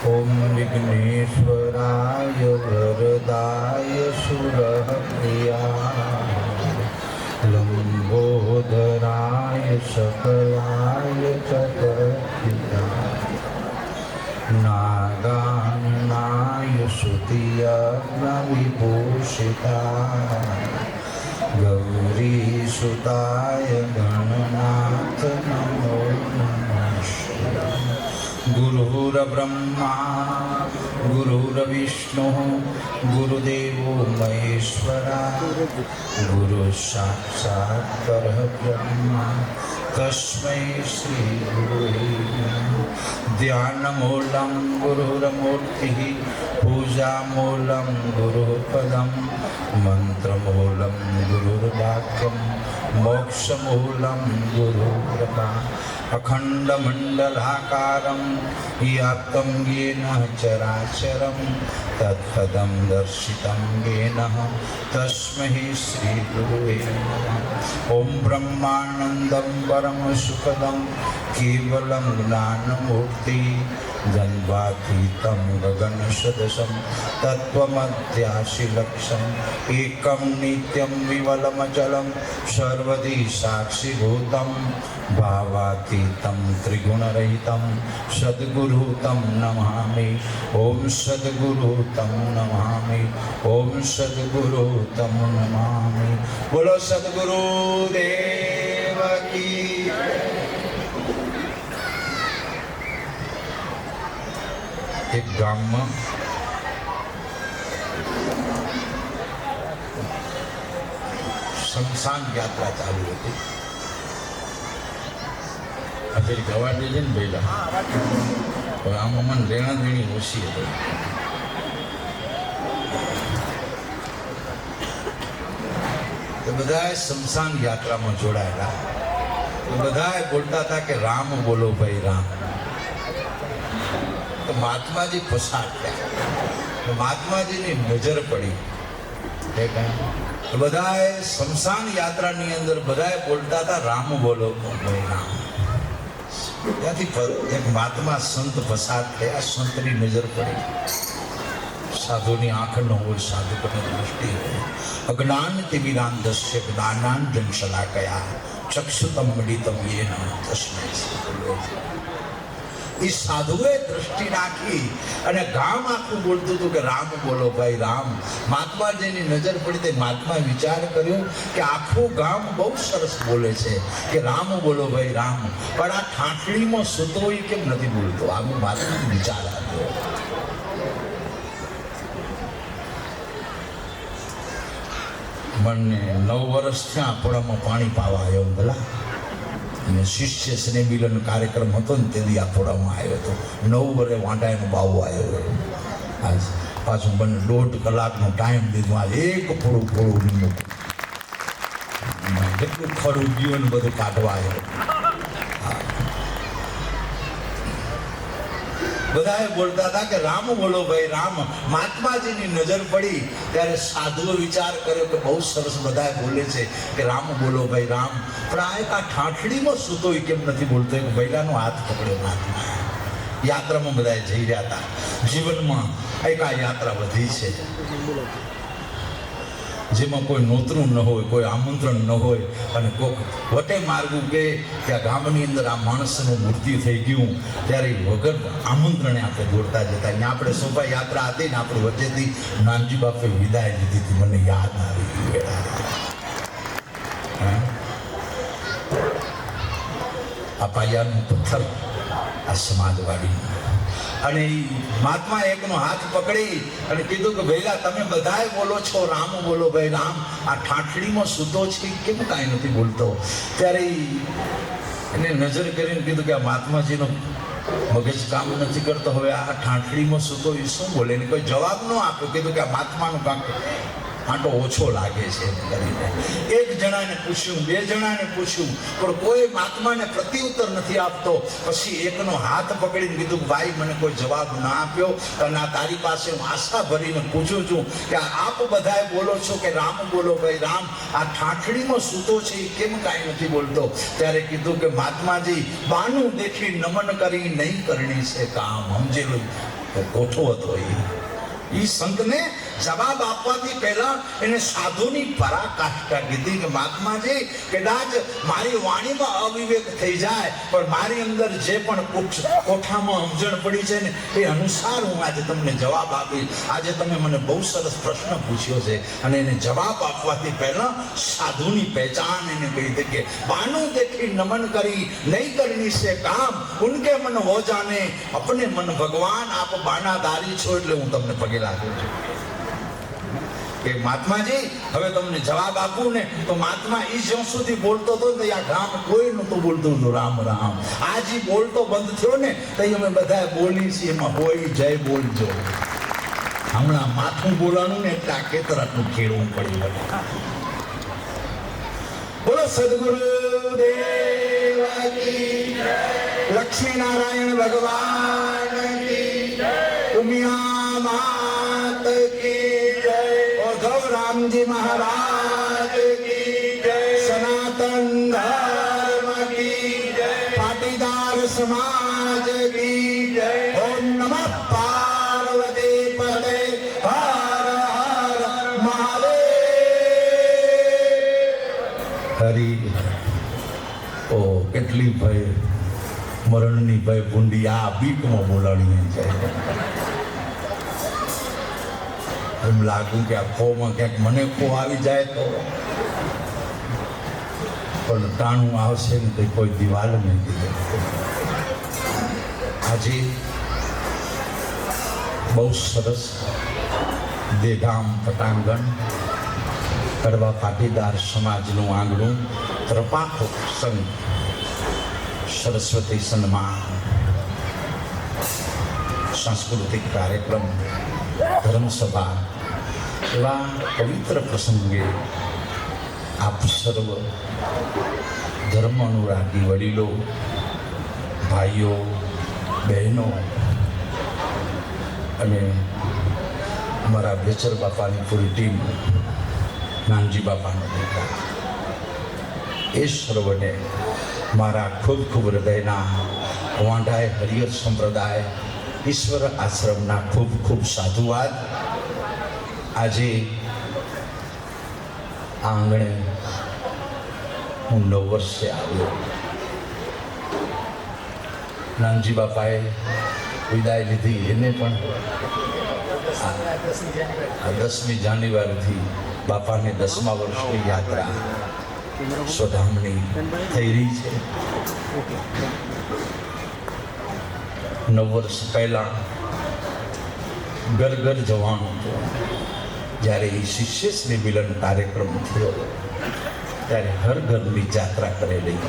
ओम विघ्नेश्वराय वरदाय सुरप्रिया लंबोदराय सकलाय चतुर्भुजा नागाननाय स्तुतियज्ञविभूषिता गौरीसुताय गणनाथ नमो नमः। गुरुर्ब्रह्मा गुरुर्विष्णुः गुरुदेवो महेश्वरा गुरुसाक्षात् परब्रह्मा तस्मै श्री गुरुवे नमः। ध्यानमूलं गुरुर्मूर्तिः पूजामूलं गुरुपदं मंत्रमूलं गुरुर्वाक्यं मोक्षमूलं गुरुकृपा अखण्डमण्डलाकारं व्याप्तं येन चराचरं तत्पदं दर्शितं येन तस्मै श्रीगुरुवे नमः। ॐ ब्रह्मानन्दं परमसुखदं केवलं ज्ञानमूर्ति द्वन्द्वातीतं गगनसदृशं तत्त्वमध्याशिलक्षम् एकं नित्यं विमलमचलं सर्वदी साक्षिभूतं भावातीतं त्रिगुणरहितं सद्गुरु तं नमामि। ॐ सद्गुरु तं नमामि। ॐ सद्गुरु तं नमामि। बोलो सद्गुरु देव की। एक गाम में शमशान यात्रा चालू थी। अभी गवा दीजिए ने पहला और आम मन लेना देनी ओછી है। तो बधाए शमशान यात्रा में जोड़ाયેલા तो बधाए बोलता था कि राम बोलो भाई राम। तो महात्मा जी पसार थे तो महात्मा जी ने नजर पड़ी तो बधाए शमशान यात्रा नी अंदर बधाए बोलता था राम बोलो भाई राम। ત્યાંથી એક મહાત્મા સંત પસાર થયા સંતની નજર પડી સાધુની આંખ ન હોય સાધુ પર દૃષ્ટિ હોય અજ્ઞાન તિમિરાંધસ્ય જ્ઞાનાંજન શલાકયા ચક્ષુતમ મિલિતમ યેન તસ્મૈ એ સાધુએ દ્રષ્ટિ રાખી અને ગામ આખું બોલતું હતું કે રામ બોલો ભાઈ રામ। મહાત્માજીની નજર પડી તે મહાત્માએ વિચાર કર્યો કે આખું ગામ બહુ સરસ બોલે છે કે રામ બોલો ભાઈ રામ, પણ આ ઠાઠડીમાં સૂતો એ કેમ નથી બોલતો? આનું મહાત્માનો વિચાર આવ્યો। મને 9 વર્ષ થયા આપણામાં પાણી પાવા આવ્યો ભલા અને શિષ્ય સ્નેહ મિલન કાર્યક્રમ હતો ને તેથી આપોડામાં આવ્યો હતો। 9 વર્ષે વાંઢાનો બાવો આવ્યો આજ પાછું મને 1.5 કલાકનો ટાઈમ દીધો। આ એક ફોડું નહીં કેટલું ખરું જીવન બધું કાઢવા આવ્યો। બધાએ બોલતા હતા કે રામ બોલો ભાઈ રામ। મહાત્માજીની નજર પડી ત્યારે સાધુએ વિચાર કર્યો કે બહુ સરસ બધાએ બોલે છે કે રામ બોલો ભાઈ રામ, પણ આ એક આ ઠાઠડીમાં સૂતો કેમ નથી બોલતો? એક બૈરાનો હાથ પકડ્યો મહાત્મા। યાત્રામાં બધાએ જઈ રહ્યા હતા। જીવનમાં એક આ યાત્રા વધી છે જેમાં કોઈ નોતરું ન હોય, કોઈ આમંત્રણ ન હોય અને કોઈક વટે માર્ગું કે ત્યાં ગામની અંદર આ માણસનું મૃત્યુ થઈ ગયું ત્યારે વગર આમંત્રણે આપણે દોડતા જતા। અહીંયા આપણે શોભાયાત્રા હતી ને આપણે વચ્ચેથી નાનજી બાપે વિદાય લીધી હતી, મને યાદ આવી ગઈ। આ પાયાનું પથ્થર આ સમાજવાડીનું અને મહાત્મા એકનો હાથ પકડી અને કીધું કે ભૈલા તમે બધાએ બોલો છો રામ બોલો ભાઈ રામ, આ ઠાઠડીમાં સૂતો છે કેમ કાંઈ નથી બોલતો? ત્યારે એને નજર કરીને કીધું કે આ મહાત્માજીનો મગજ કામ નથી કરતો, હવે આ ઠાઠડીમાં સૂતો એ શું બોલે? એને કોઈ જવાબ ન આપ્યો। કીધું કે આ મહાત્માનું કાંક આંટો ઓછો લાગે છે એમ કરીને એક જણાને પૂછ્યું, બે જણાને પૂછ્યું, પણ કોઈ મહાત્માને પ્રત્યુત્તર નથી આપતો. પછી એકનો હાથ પકડીને કીધું, ભાઈ મને કોઈ જવાબ ના આપ્યો અને આ તારી પાસે હું આશા ભરીને પૂછું છું કે આપ બધાએ બોલો છો કે રામ બોલો. ભાઈ રામ આ ઠાઠડીમાં સૂતો છે એ કેમ કાંઈ નથી બોલતો? ત્યારે કીધું કે મહાત્માજી, બાનું દેખી નમન કરી નહીં કરણી છે કામ. સમજેલું કોઠો હતો એ સંતને જવાબ આપવાથી પહેલા એને સાધુની પરાકાષ્ઠા કીધી કે મહાત્માજી, કદાચ મારી વાણીમાં અવિવેક થઈ જાય, પણ મારી અંદર જે પણ કોઠામાં સમજણ પડી છે ને એ અનુસાર હું આજે તમને જવાબ આપીશ. આજે તમે મને બહુ સરસ પ્રશ્ન પૂછ્યો છે અને એને જવાબ આપવાથી પહેલા સાધુની પહેચાન એને કહી દે કે બાનું દેખી નમન કરી નહીં કરनी से काम, उनके मन हो जाने अपने मन भगवान. आप बानादारी છો એટલે હું તમને પગે લાગુ છું કે મહાત્માજી હવે તમને જવાબ આપું ને તો મહાત્મા એ જ્યાં સુધી બોલતો હતો ને આ ગામ કોઈ નહોતું બોલતું હતું રામ રામ. આજ બોલતો બંધ થયો ને તો અમે બધા બોલી છીએ એમાં હોય જય બોલજો. હમણાં માથું બોલાનું ને એટલે આ કેતરાનું ખેડવું પડ્યું. બોલો સદગુરુ દેવ કી જય, લક્ષ્મી નારાયણ ભગવાન કી જય, ઉમિયા માત કી જય, ઉદ્ધવ રામજી મહારાજ કી જય, સનાતન ધર્મ કી જય, પાટીદાર સમાજ કી જય. ઓમ નમઃ પાર્વતી પતે, હર હર મહાદેવ. હરી ઓ કેટલી ભય મરણની ભય ભૂંડી આ બીકમાં બોલાણી જાય. એમ લાગુ કે આ ખોમાં ક્યાંક મને ખો આવી જાય તો પણ ટાણું આવશે ને તો કોઈ દિવાલ નહીં દીધે. આજે બહુ સરસ દેગામ પટાંગણ કડવા પાટીદાર સમાજનું આંગણું ત્રપાખો સંઘ સરસ્વતી સન્માન સાંસ્કૃતિક કાર્યક્રમ ધર્મસભા એવા પવિત્ર પ્રસંગે આપ સર્વ ધર્મ અનુરાગી વડીલો, ભાઈઓ, બહેનો અને અમારા બેચર બાપાની પૂરી ટીમ, નાનજી બાપાનો દીકરા, એ સર્વને મારા ખૂબ ખૂબ હૃદયના વાંઢાએ હરિહર સંપ્રદાય ઈશ્વર આશ્રમના ખૂબ ખૂબ સાધુવાદ. આજે આ આંગણે હું 9 વર્ષે આવ્યો. નાનજી બાપાએ વિદાય લીધી, એને પણ 10મી જાન્યુઆરીથી બાપાને 10મા વર્ષની યાત્રા સ્વધામની થઈ રહી છે. 9 વર્ષ પહેલા ઘર ઘર જવાનું હતું. જ્યારે એ શિષ્ય શ્રી મિલન કાર્યક્રમ થયો ત્યારે હર ઘરની યાત્રા કરેલી.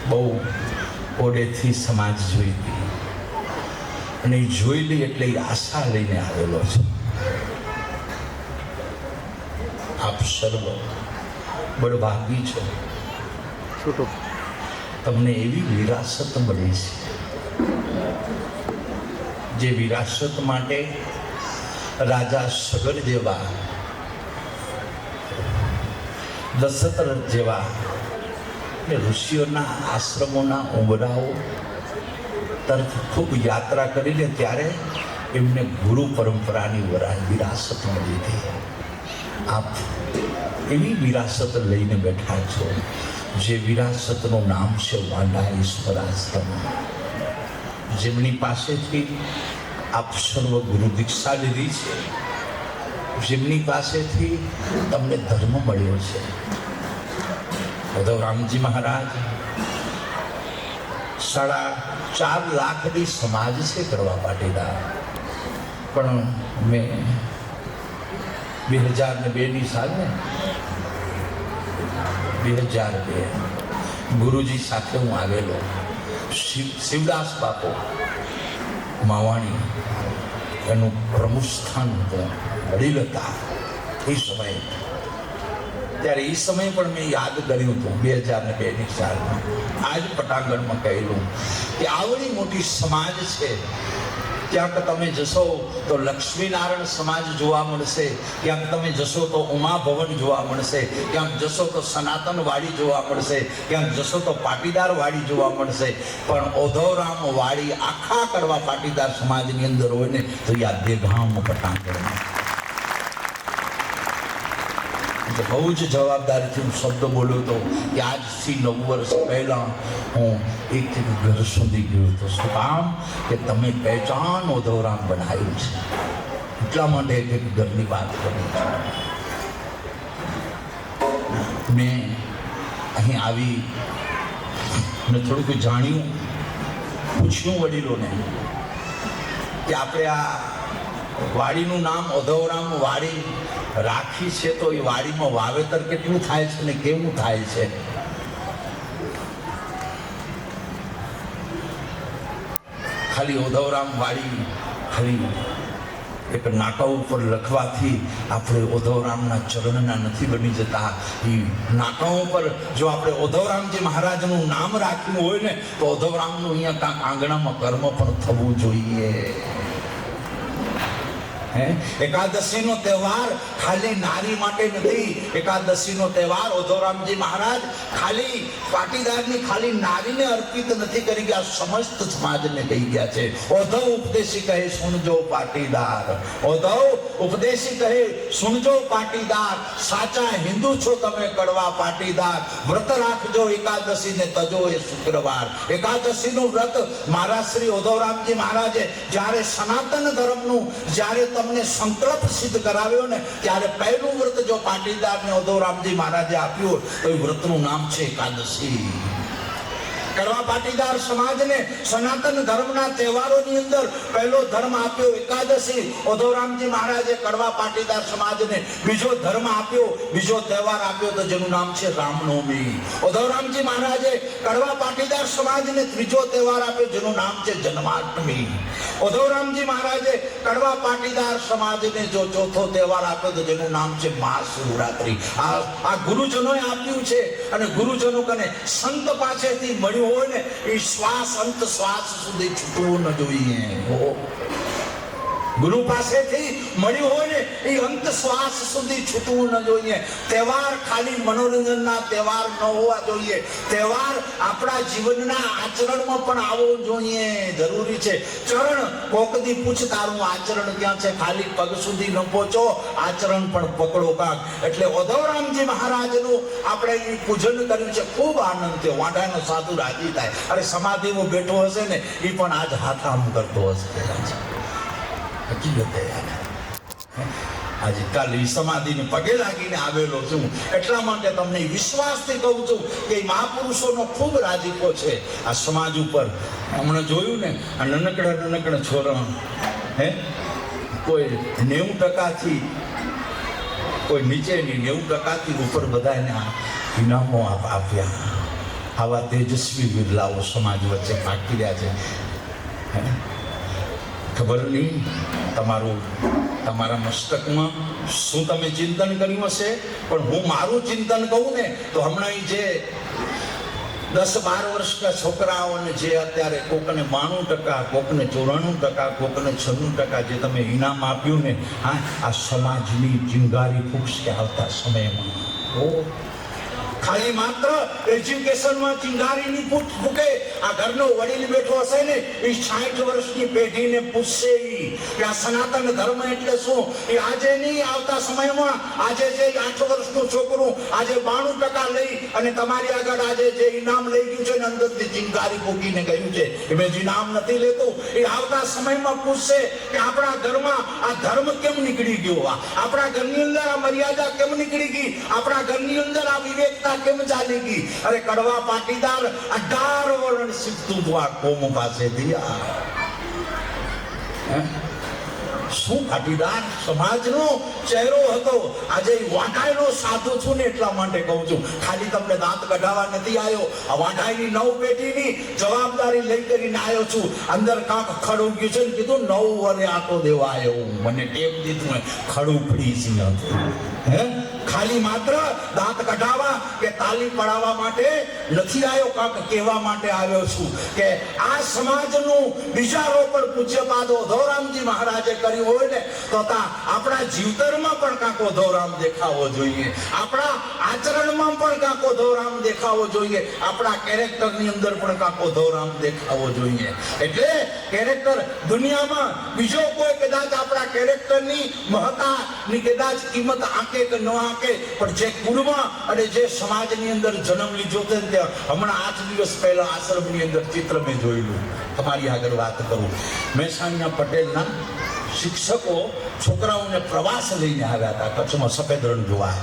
બહુ ઓડેથી સમાજ જોઈ હતી અને એ જોયેલી એટલે એ આશા લઈને આવેલો છે. આપ સર્વ બળભાગી છો, તમને એવી વિરાસત મળી છે જે વિરાસત માટે રાજા સગર જેવા, દશરથ જેવા ઋષિઓના આશ્રમોના ઉંબરાઓ તરફ ખૂબ યાત્રા કરીને ત્યારે એમને ગુરુ પરંપરાની વિરાસત મળી હતી. આપ એવી વિરાસત લઈને બેઠા છો જે વિરાસતનું નામ છે વાંઢા ઈશ્વર આશ્રમ. જેમની પાસેથી આપ સર્વ ગુરુ દીક્ષા લીધી છે, જેમની પાસેથી તમને ધર્મ મળ્યો છે. ઉદ્ધવ રામજી મહારાજ 4.5 લાખની સમાજ છે કડવા પાટીદાર, પણ મેં 2002ની સાલે 2002 ગુરુજી સાથે હું આવેલો. શિવદાસ બાપુ માવાણી એનું પ્રમુખ સ્થાન હતું, વડીલ હતા. એ સમયે. ત્યારે એ સમય પણ મેં યાદ કર્યું હતું 2002ની સાલમાં. આજ પટાંગણમાં કહેલું કે આવડી મોટી સમાજ છે, ક્યાંક તમે જશો તો લક્ષ્મીનારાયણ સમાજ જોવા મળશે, ક્યાંક તમે જશો તો ઉમા ભવન જોવા મળશે, ક્યાંક જશો તો સનાતન વાડી જોવા મળશે, ક્યાંક જશો તો પાટીદાર વાડી જોવા મળશે. પણ ઓધવરામ વાડી આખા કડવા પાટીદાર સમાજની અંદર હોય ને તો આ દેગામ પટાંગણમાં. બહુ જ જવાબદારીથી હું શબ્દ બોલ્યો હતો કે આજથી 9 વર્ષ પહેલા હું એક ઘર સુધી ગયો હતો. શું કામ? કે તમે પહેચાન ઓધવરામ બનાવ્યું છે, એટલા માટે એક ઘરની વાત કરું છું. મેં અહીં આવી મેં થોડુંક જાણ્યું, પૂછ્યું વડીલોને કે આપણે આ વાડીનું નામ ઓધવરામ વાડી રાખી છે તો એ વાડીમાં વાવેતર કેટલું થાય છે ને કેવું થાય છે. ખાલી ઓધવરામ વાડી ખાલી એક નાકા ઉપર લખવાથી આપણે ઓધવરામના ચરણના નથી બની જતા. એ નાકા ઉપર જો આપણે ઓધવરામજી મહારાજનું નામ રાખ્યું હોય ને તો ઓધવરામનું અહીંયા કાંક આંગણામાં કર્મ પણ થવું જોઈએ. એકાદશીનો તહેવાર ખાલી નારી માટે નથી. એકાદશીનો તહેવાર ઓધવરામજી મહારાજ ખાલી પાટીદારની ખાલી નારીને અર્પિત નથી કરી ગયા, સમસ્ત સમાજને કહી ગયા છે. ઓધવ ઉપદેશી કહે સુણજો પાટીદાર, ઓધવ ઉપદેશી કહે સુણજો પાટીદાર, સાચા હિન્દુ છો તમે કડવા પાટીદાર, વ્રત રાખજો એકાદશી ને તજો એ શુક્રવાર. એકાદશીનું વ્રત મારા શ્રી ઓધવરામજી મહારાજે જ્યારે સનાતન ધર્મનું જ્યારે તમને સંકલ્પ સિદ્ધ કરાવ્યો ને ત્યારે પહેલું વ્રત જો પાટીદારને ઓધવરામજી મહારાજે આપ્યું તો એ વ્રતનું નામ છે એકાદશી. કડવા પાટીદાર સમાજને સનાતન ધર્મના તહેવારોની અંદર પહેલો ધર્મ આપ્યો એકાદશી. ઓધવરામજી મહારાજે કડવા પાટીદાર સમાજને બીજો ધર્મ આપ્યો, બીજો તહેવાર આપ્યો તો જેનું નામ છે રામનવમી. ઓધવરામજી મહારાજે કડવા પાટીદાર સમાજને ત્રીજો તહેવાર આપ્યો જેનું નામ છે જન્માષ્ટમી. ઓધવરામજી મહારાજે કડવા પાટીદાર સમાજને જો ચોથો તહેવાર આપ્યો તો જેનું નામ છે મહાશિવરાત્રી. આ ગુરુજનોએ આપ્યું છે અને ગુરુજનો કને સંત પાસેથી મળ્યું હોય ને એ શ્વાસ અંત શ્વાસ સુધી છૂટવું ન જોઈએ. ગુરુ પાસેથી મળ્યું હોય ને એ અંત શ્વાસ સુધી છૂટવું ન જોઈએ. તહેવાર ખાલી મનોરંજનના તહેવાર ન હોવા જોઈએ. તહેવાર આપણા જીવનના આચરણમાં પણ આવવો જોઈએ, જરૂરી છે. ચરણ કોકની પૂછ તારું આચરણ ક્યાં છે, ખાલી પગ સુધી ન પહોંચો, આચરણ પણ પકડો કાક. એટલે ઓધવરામજી મહારાજનું આપણે પૂજન કર્યું છે, ખૂબ આનંદ થયો. વાંઢાનો સાધુ રાજી થાય. અરે સમાધિમાં બેઠો હશે ને એ પણ આજ હાથ આમ કરતો હશે. હકીકતે આજે કાલે સમાધિને પગે લાગીને આવેલો છું. એટલા માટે તમને વિશ્વાસથી કહું છું કે મહાપુરુષોનો ખૂબ રાજીપો છે આ સમાજ ઉપર. હમણાં જોયું ને આ નાનકડા છોરા કોઈ 90%થી કોઈ નીચેની 90%થી ઉપર બધાને ઇનામો આપ્યા. આવા તેજસ્વી બિરલાઓ સમાજ વચ્ચે પાકી રહ્યા છે. ખબર નહીં તમારા મસ્તકમાં શું તમે ચિંતન કર્યું હશે, પણ હું મારું ચિંતન કહું ને તો હમણાં જે 10-12 વર્ષના છોકરાઓને જે અત્યારે કોકને 92%, કોકને 94%, કોકને 96% જે તમે ઇનામ આપ્યું ને, આ સમાજની ચિંગારી ફૂંકશે આવતા સમયમાં. ખાલી માત્ર એજ્યુકેશનમાં ચિંગારીની ફૂકે. આ ઘરનો વડીલ બેઠો હશે ને એ 60 વર્ષની પેઢીને પૂછશે કે આ સનાતન ધર્મ એટલે શું. એ આજે નહીં, આવતા સમયમાં આજે જે 8 વર્ષનું છોકરું આજે 92% લઈ અને તમારી આગળ આજે જે ઇનામ લઈ ગયું છે ને અંદરથી ચિંગારી ફૂકીને ગયું છે એ મેં ઇનામ નથી લેતું. એ આવતા સમયમાં પૂછશે કે આપણા ઘરમાં આ ધર્મ કેમ નીકળી ગયો, આપણા ઘરની અંદર આ મર્યાદા કેમ નીકળી ગઈ, આપણા ઘરની અંદર આ વિવેકતા કેમ ચાલી ગઈ. અરે કડવા પાટીદાર 18 વર્ષ શીખતું હતું આ કોમ પાસેથી. શું પાટીદાર સમાજનો ચહેરો હતો. આજે વાંઢાઈનો સાધુ છું ને એટલા માટે કહું છું, ખાલી તમને દાંત કઢાવા નથી આવ્યો. આ વાંઢાઈની 9 પેઢીની જવાબદારી લઈ કરીને આવ્યો છું. અંદર કાંક ખડું ગયું છે ને કીધું 9 વરે આટો દેવા આવ્યો. મને ટેપ દીધું ખડું પડી છે. હે ખાલી માત્ર દાંત કઢાવા કે તાલી પડાવવા માટે નથી આવ્યો, કાંક કહેવા માટે આવ્યો છું કે આ સમાજનું બીજારોપણ પૂજ્યપાદ ઉધોરામજી મહારાજે કર્યું હોય ને તો આપણા જીવતરમાં પણ કાંક ઉધોરામ દેખાવો જોઈએ, આપણા આચરણમાં પણ કાંક ઉધોરામ દેખાવો જોઈએ, આપણા કેરેક્ટરની અંદર પણ કાંક ઉધોરામ દેખાવો જોઈએ. એટલે કેરેક્ટર દુનિયામાં બીજો કોઈ કદાચ આપણા કેરેક્ટરની મહત્તાની કદાચ કિંમત આંકે કે ન આંકે, પણ જે કુળમાં અને જે સમાજની અંદર જન્મ લીધો છે ને હમણાં 8 દિવસ પહેલા આશ્રમની અંદર ચિત્ર મેં જોયેલું. તમારી આગળ વાત કરું, મહેસાણા પટેલના શિક્ષકો છોકરાઓને પ્રવાસ લઈને આવ્યા હતા કચ્છમાં સફેદ રણ જોવા.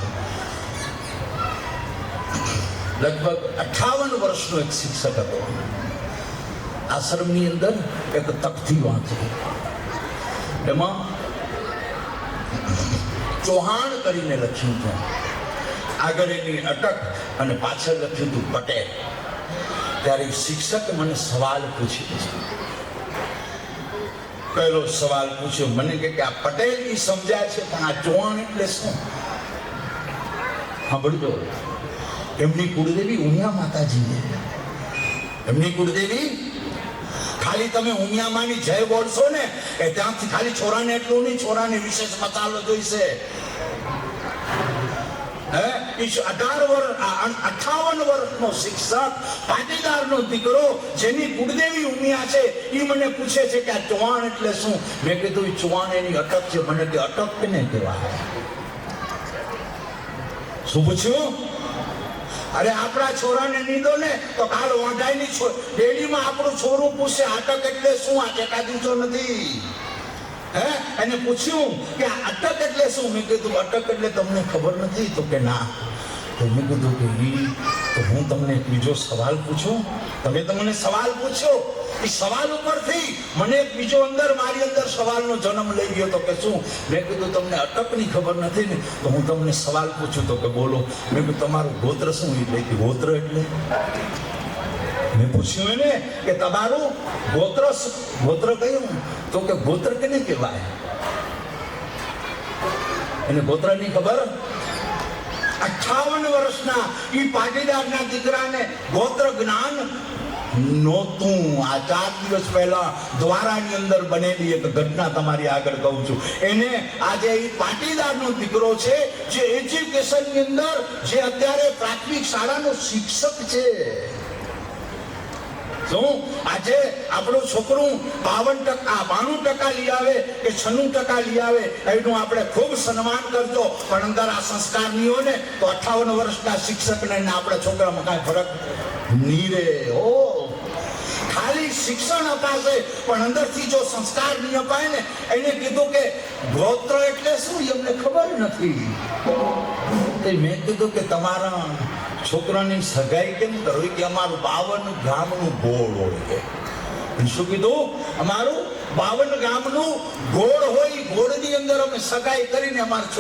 લગભગ 58 વર્ષનો એક શિક્ષક હતો. આશ્રમની અંદર એક તકતી વાંચી, એમાં ચૌહાણ કરીને લખ્યું હતું, આગળ એની અટક અને પાછળ લખ્યું હતું પટેલ. ત્યારે શિક્ષક મને સવાલ પૂછ્યો છે. પહેલો સવાલ પૂછ્યો મને કે આ પટેલ ઈ સમજાય છે, પણ આ ચૌહાણ એટલે શું? સાંભળજો, એમની કુળદેવી ઉમિયા માતાજી, એમની કુળદેવી ખાલી તમે ઉમિયામાની જય બોલશો ને એ ત્યાંથી ખાલી છોરાને એટલું નહીં, છોરાને વિશેષ મસાલો જોઈશે. 58 વર્ષનો શિક્ષક, પાટીદારનો દીકરો, જેની કુળદેવી ઉમિયા છે, એ મને પૂછે છે કે આ ચૌહાણ એટલે શું? મેં કીધું ચૌહાણ એની અટક છે. મને કે અટક કેને કહેવાય? શું પૂછ્યું? અરે આપણા છોરાને નીંદો ને તો કાલ વાંઢાઈની ડેલીમાં આપણું છોરું પૂછે અટક એટલે શું? આ ટેકા દીધો નથી. હે એને પૂછ્યું કે અટક એટલે શું? મેં કીધું અટક એટલે તમને ખબર નથી? તો કે ના. તો મેં કીધું કે તો હું તમને બીજો સવાલ પૂછું. તમે તો મને સવાલ પૂછ્યો, એ સવાલ ઉપરથી મને એક બીજો અંદર મારી અંદર સવાલનો જન્મ લઈ ગયો. તો કે શું? મેં કીધું તમને અટકની ખબર નથી ને, તો હું તમને સવાલ પૂછું. તો કે બોલો. મેં કીધું તમારું ગોત્ર શું? એટલે ગોત્ર એટલે મેં પૂછ્યું એને કે તમારું ગોત્ર કયું? તો કે ગોત્ર કેને કહેવાય? એને ગોત્ર ની ખબર. 58 વર્ષના ઈ પાટીદારના દીકરાને ગોત્ર જ્ઞાન નહોતું. આ 4 દિવસ પહેલા દ્વારાની અંદર બનેલી એક ઘટના તમારી આગળ કહું છું. એને આજે એ પાટીદારનો દીકરો છે, જે એજ્યુકેશનની અંદર જે અત્યારે પ્રાથમિક શાળાનો શિક્ષક છે. શું આજે આપણું છોકરું 92% લઈ આવે કે 96% લઈ આવે એનું આપણે ખૂબ સન્માન કરજો, પણ અંદર આ સંસ્કાર નહીં હોય ને તો 58 વર્ષના શિક્ષકને આપણા છોકરામાં કાંઈ ફરક નહીં રહે. ખાલી શિક્ષણ અપાશે પણ અંદરથી જો સંસ્કાર નહીં અપાય ને. એને કીધું કે ગોત્ર એટલે શું? એમને ખબર નથી. મેં કીધું કે તમારા છોકરાની સગાઈ કેમ કરો? કે અમારું 52 ગામનું ગોળ હોય. શું કીધું? અમારું 52 ગામનું ગોળ હોય, ગોળની અંદર અમે સગાઈ કરીને અમારા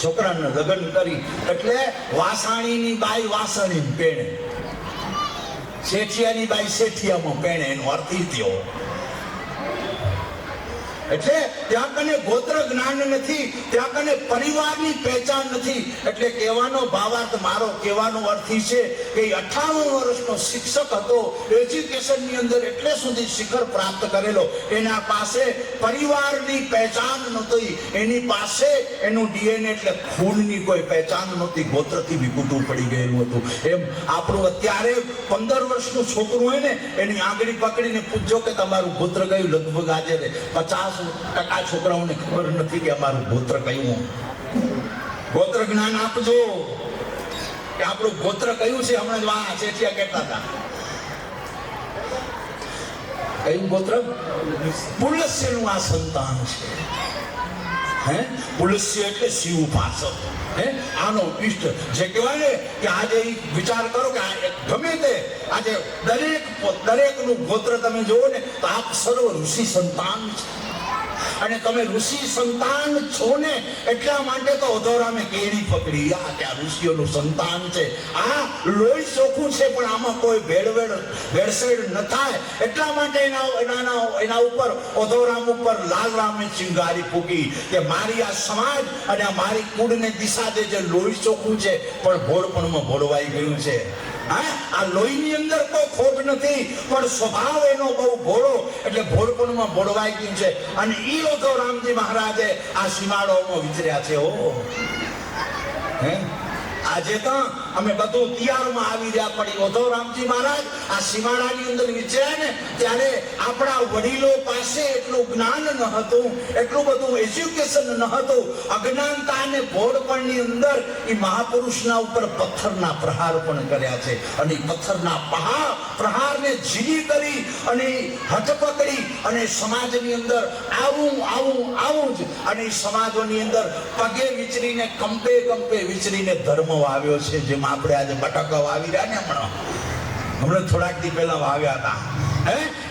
છોકરાને લગ્ન કરી. એટલે વાસાણીની બાઈ વાસણી પેણે, શેઠિયાની બાઈ શેઠિયામાં પેણે. એનો અર્થ ઈ થયો. એટલે ત્યાં કને ગોત્ર જ્ઞાન નથી, ત્યાં કને પરિવારની પહેચાન નથી. એટલે કહેવાનો ભાવાર્થ, મારો કહેવાનો અર્થ છે કે 58 વર્ષનો શિક્ષક હતો, એજ્યુકેશનની અંદર એટલે સુધી શિખર પ્રાપ્ત કરેલો. એના પાસે પરિવારની પહેચાન નહોતી, એની પાસે એનું ડીએનએ એટલે ખૂનની કોઈ પહેચાન નહોતી, ગોત્રથી વિકૂટું પડી ગયેલું હતું. એમ આપણું અત્યારે 15 વર્ષનું છોકરું હોય ને, એની આંગળી પકડીને પૂછજો કે તમારું ગોત્ર કયું? લગભગ આજે 50% છોકરાઓને ખબર નથી કે અમારું ગોત્ર કયું. ગોત્ર જ્ઞાન આપજો કે આપણું ગોત્ર કયું છે. હમણાં જ વાહ શેઠિયા કહેતા હતા, કયું ગોત્ર? પુલસ્યનું આ સંતાન છે. હે પુલસ્ય એટલે શિવ ઉપાસક. આનો ઇષ્ટ જે કહેવાય ને કે આજે વિચાર કરો કે ગમે તે આજે દરેકનું ગોત્ર તમે જુઓ ને તો આપ સર્વ ઋષિ સંતાન છે, અને તમે ઋષિ સંતાન છો ને એટલા માટે તો અધોરામે કેળી પકડી કે આ ઋષિઓનું સંતાન છે, આ લોહી ચોખ્ખું છે, પણ આમાં કોઈ ભેળસેળ ન થાય એટલા માટે એના ઉપર અધોરામ ઉપર લાલ રામે ચિંગારી ફૂકી કે મારી આ સમાજ અને આ મારી કુળને દિશા દે, જે લોહી ચોખ્ખું છે પણ ભોળપણમાં ભોળવાઈ ગયું છે. આ લોહીની અંદર કોઈ ખોટ નથી, પણ સ્વભાવ એનો બહુ ભોળો, એટલે ભોળપણમાં ભોળવાઈ ગયું છે. અને ઈ અધોરામજી મહારાજે આ સીમાડોમાં વિચર્યા છે. આજે તો અમે બધું તૈયારમાં આવી રહ્યા, પડી અધોરામજી મહારાજ આ સીમાડાની અંદર વિચર્યા ને ત્યારે આપણા વડીલો પાસે એટલું જ્ઞાન ન હતું, એટલું બધું એજ્યુકેશન ન હતું. અજ્ઞાનતા અને ભોળપણની અંદર એ મહાપુરુષના ઉપર પથ્થરના પ્રહાર પણ કર્યા છે, અને પથ્થરના પ્રહારને ઝીલી કરી અને હઠ પકડી અને સમાજની અંદર આવું જ, અને સમાજોની અંદર પગે વિચરીને કંપે વિચરીને ધર્મ વાવ્યો છે. જેમ આપણે આજે બટાકા વાવી રહ્યા ને હમણાં થોડાક દી પહેલા વાવ્યા હતા,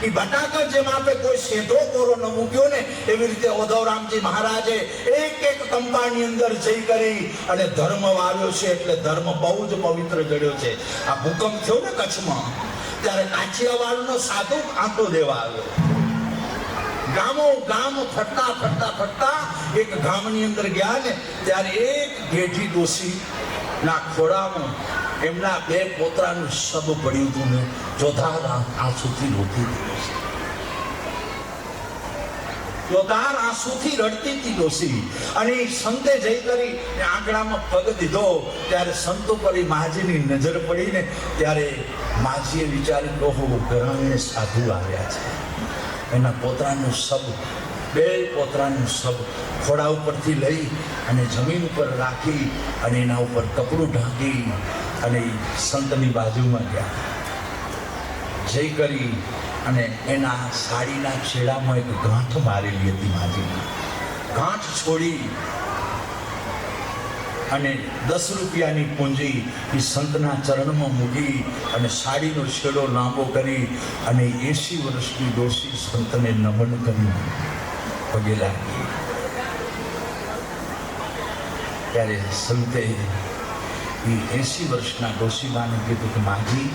એ બટાકા જેમ આપણે કોઈ સેધો કોરો ન મૂક્યો ને એવી રીતે ઉદ્ધવરામજી મહારાજે એક કંપાની અંદર જઈ કરી અને ધર્મ વાવ્યો છે. એટલે ધર્મ બહુ જ પવિત્ર જડ્યો છે. આ ભૂકંપ થયો ને કચ્છમાં, ત્યારે કાછિયાવાડનો સાધુ આંટો દેવા આવ્યો. ગામ ફરતા એક ગામની અંદર ગયા ને ત્યારે એક ગેઠી ડોસી ના ખોળામાં એમના બે પોતરાનું શબ પડ્યું હતું ને ચોધાર આંસુથી રોતી હતી. ચોધાર આંસુથી રડતી હતી ડોસી. અને સંતે જઈ કરી આંગણામાં પગ દીધો ત્યારે સંત ઉપર માજીની નજર પડી ને ત્યારે માજીએ વિચાર્યું ઓહો ઘરાણે સાધુ આવ્યા છે. એના પોતરાનું શબ, બે પોતરાનું શબ ખોડા ઉપરથી લઈ અને જમીન ઉપર રાખી અને એના ઉપર કપડું ઢાંકી અને સંતની બાજુમાં ગયા. જઈ કરી અને એના સાડીના છેડામાં એક ગાંઠ મારેલી હતી. માજીની ગાંઠ છોડી અને 10 રૂપિયાની પૂંજી એ સંતના ચરણમાં મૂકી અને સાડીનો છેડો લાંબો કરી અને 80 વર્ષની ડોસી સંતને નમન કરી પગે લાગી. ત્યારે સંતે એ 80 વર્ષના ડોસીબાને કીધું કે માજી,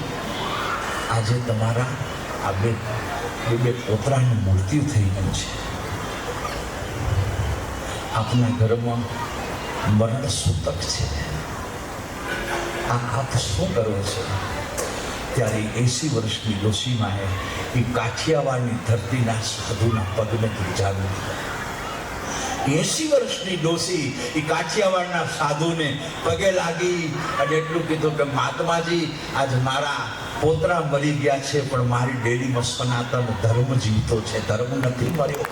આજે તમારા આ બે પોતરાનું મૃત્યુ થઈ ગયું છે. આપના ઘરમાં મરણ સૂતક છે, આપ શું કરો છો? ત્યારે 80 વર્ષની ડોસીમાએ એ કાઠિયાવાડની ધરતીના સાધુના પગને જાગૃત. 80 વર્ષની ડોસી એ કાઠિયાવાડના સાધુને પગે લાગી અને એટલું કીધું કે મહાત્માજી, આજ મારા પોતરા મરી ગયા છે પણ મારી ડેલીમાં સનાતન ધર્મ જીવતો છે, ધર્મ નથી મર્યો.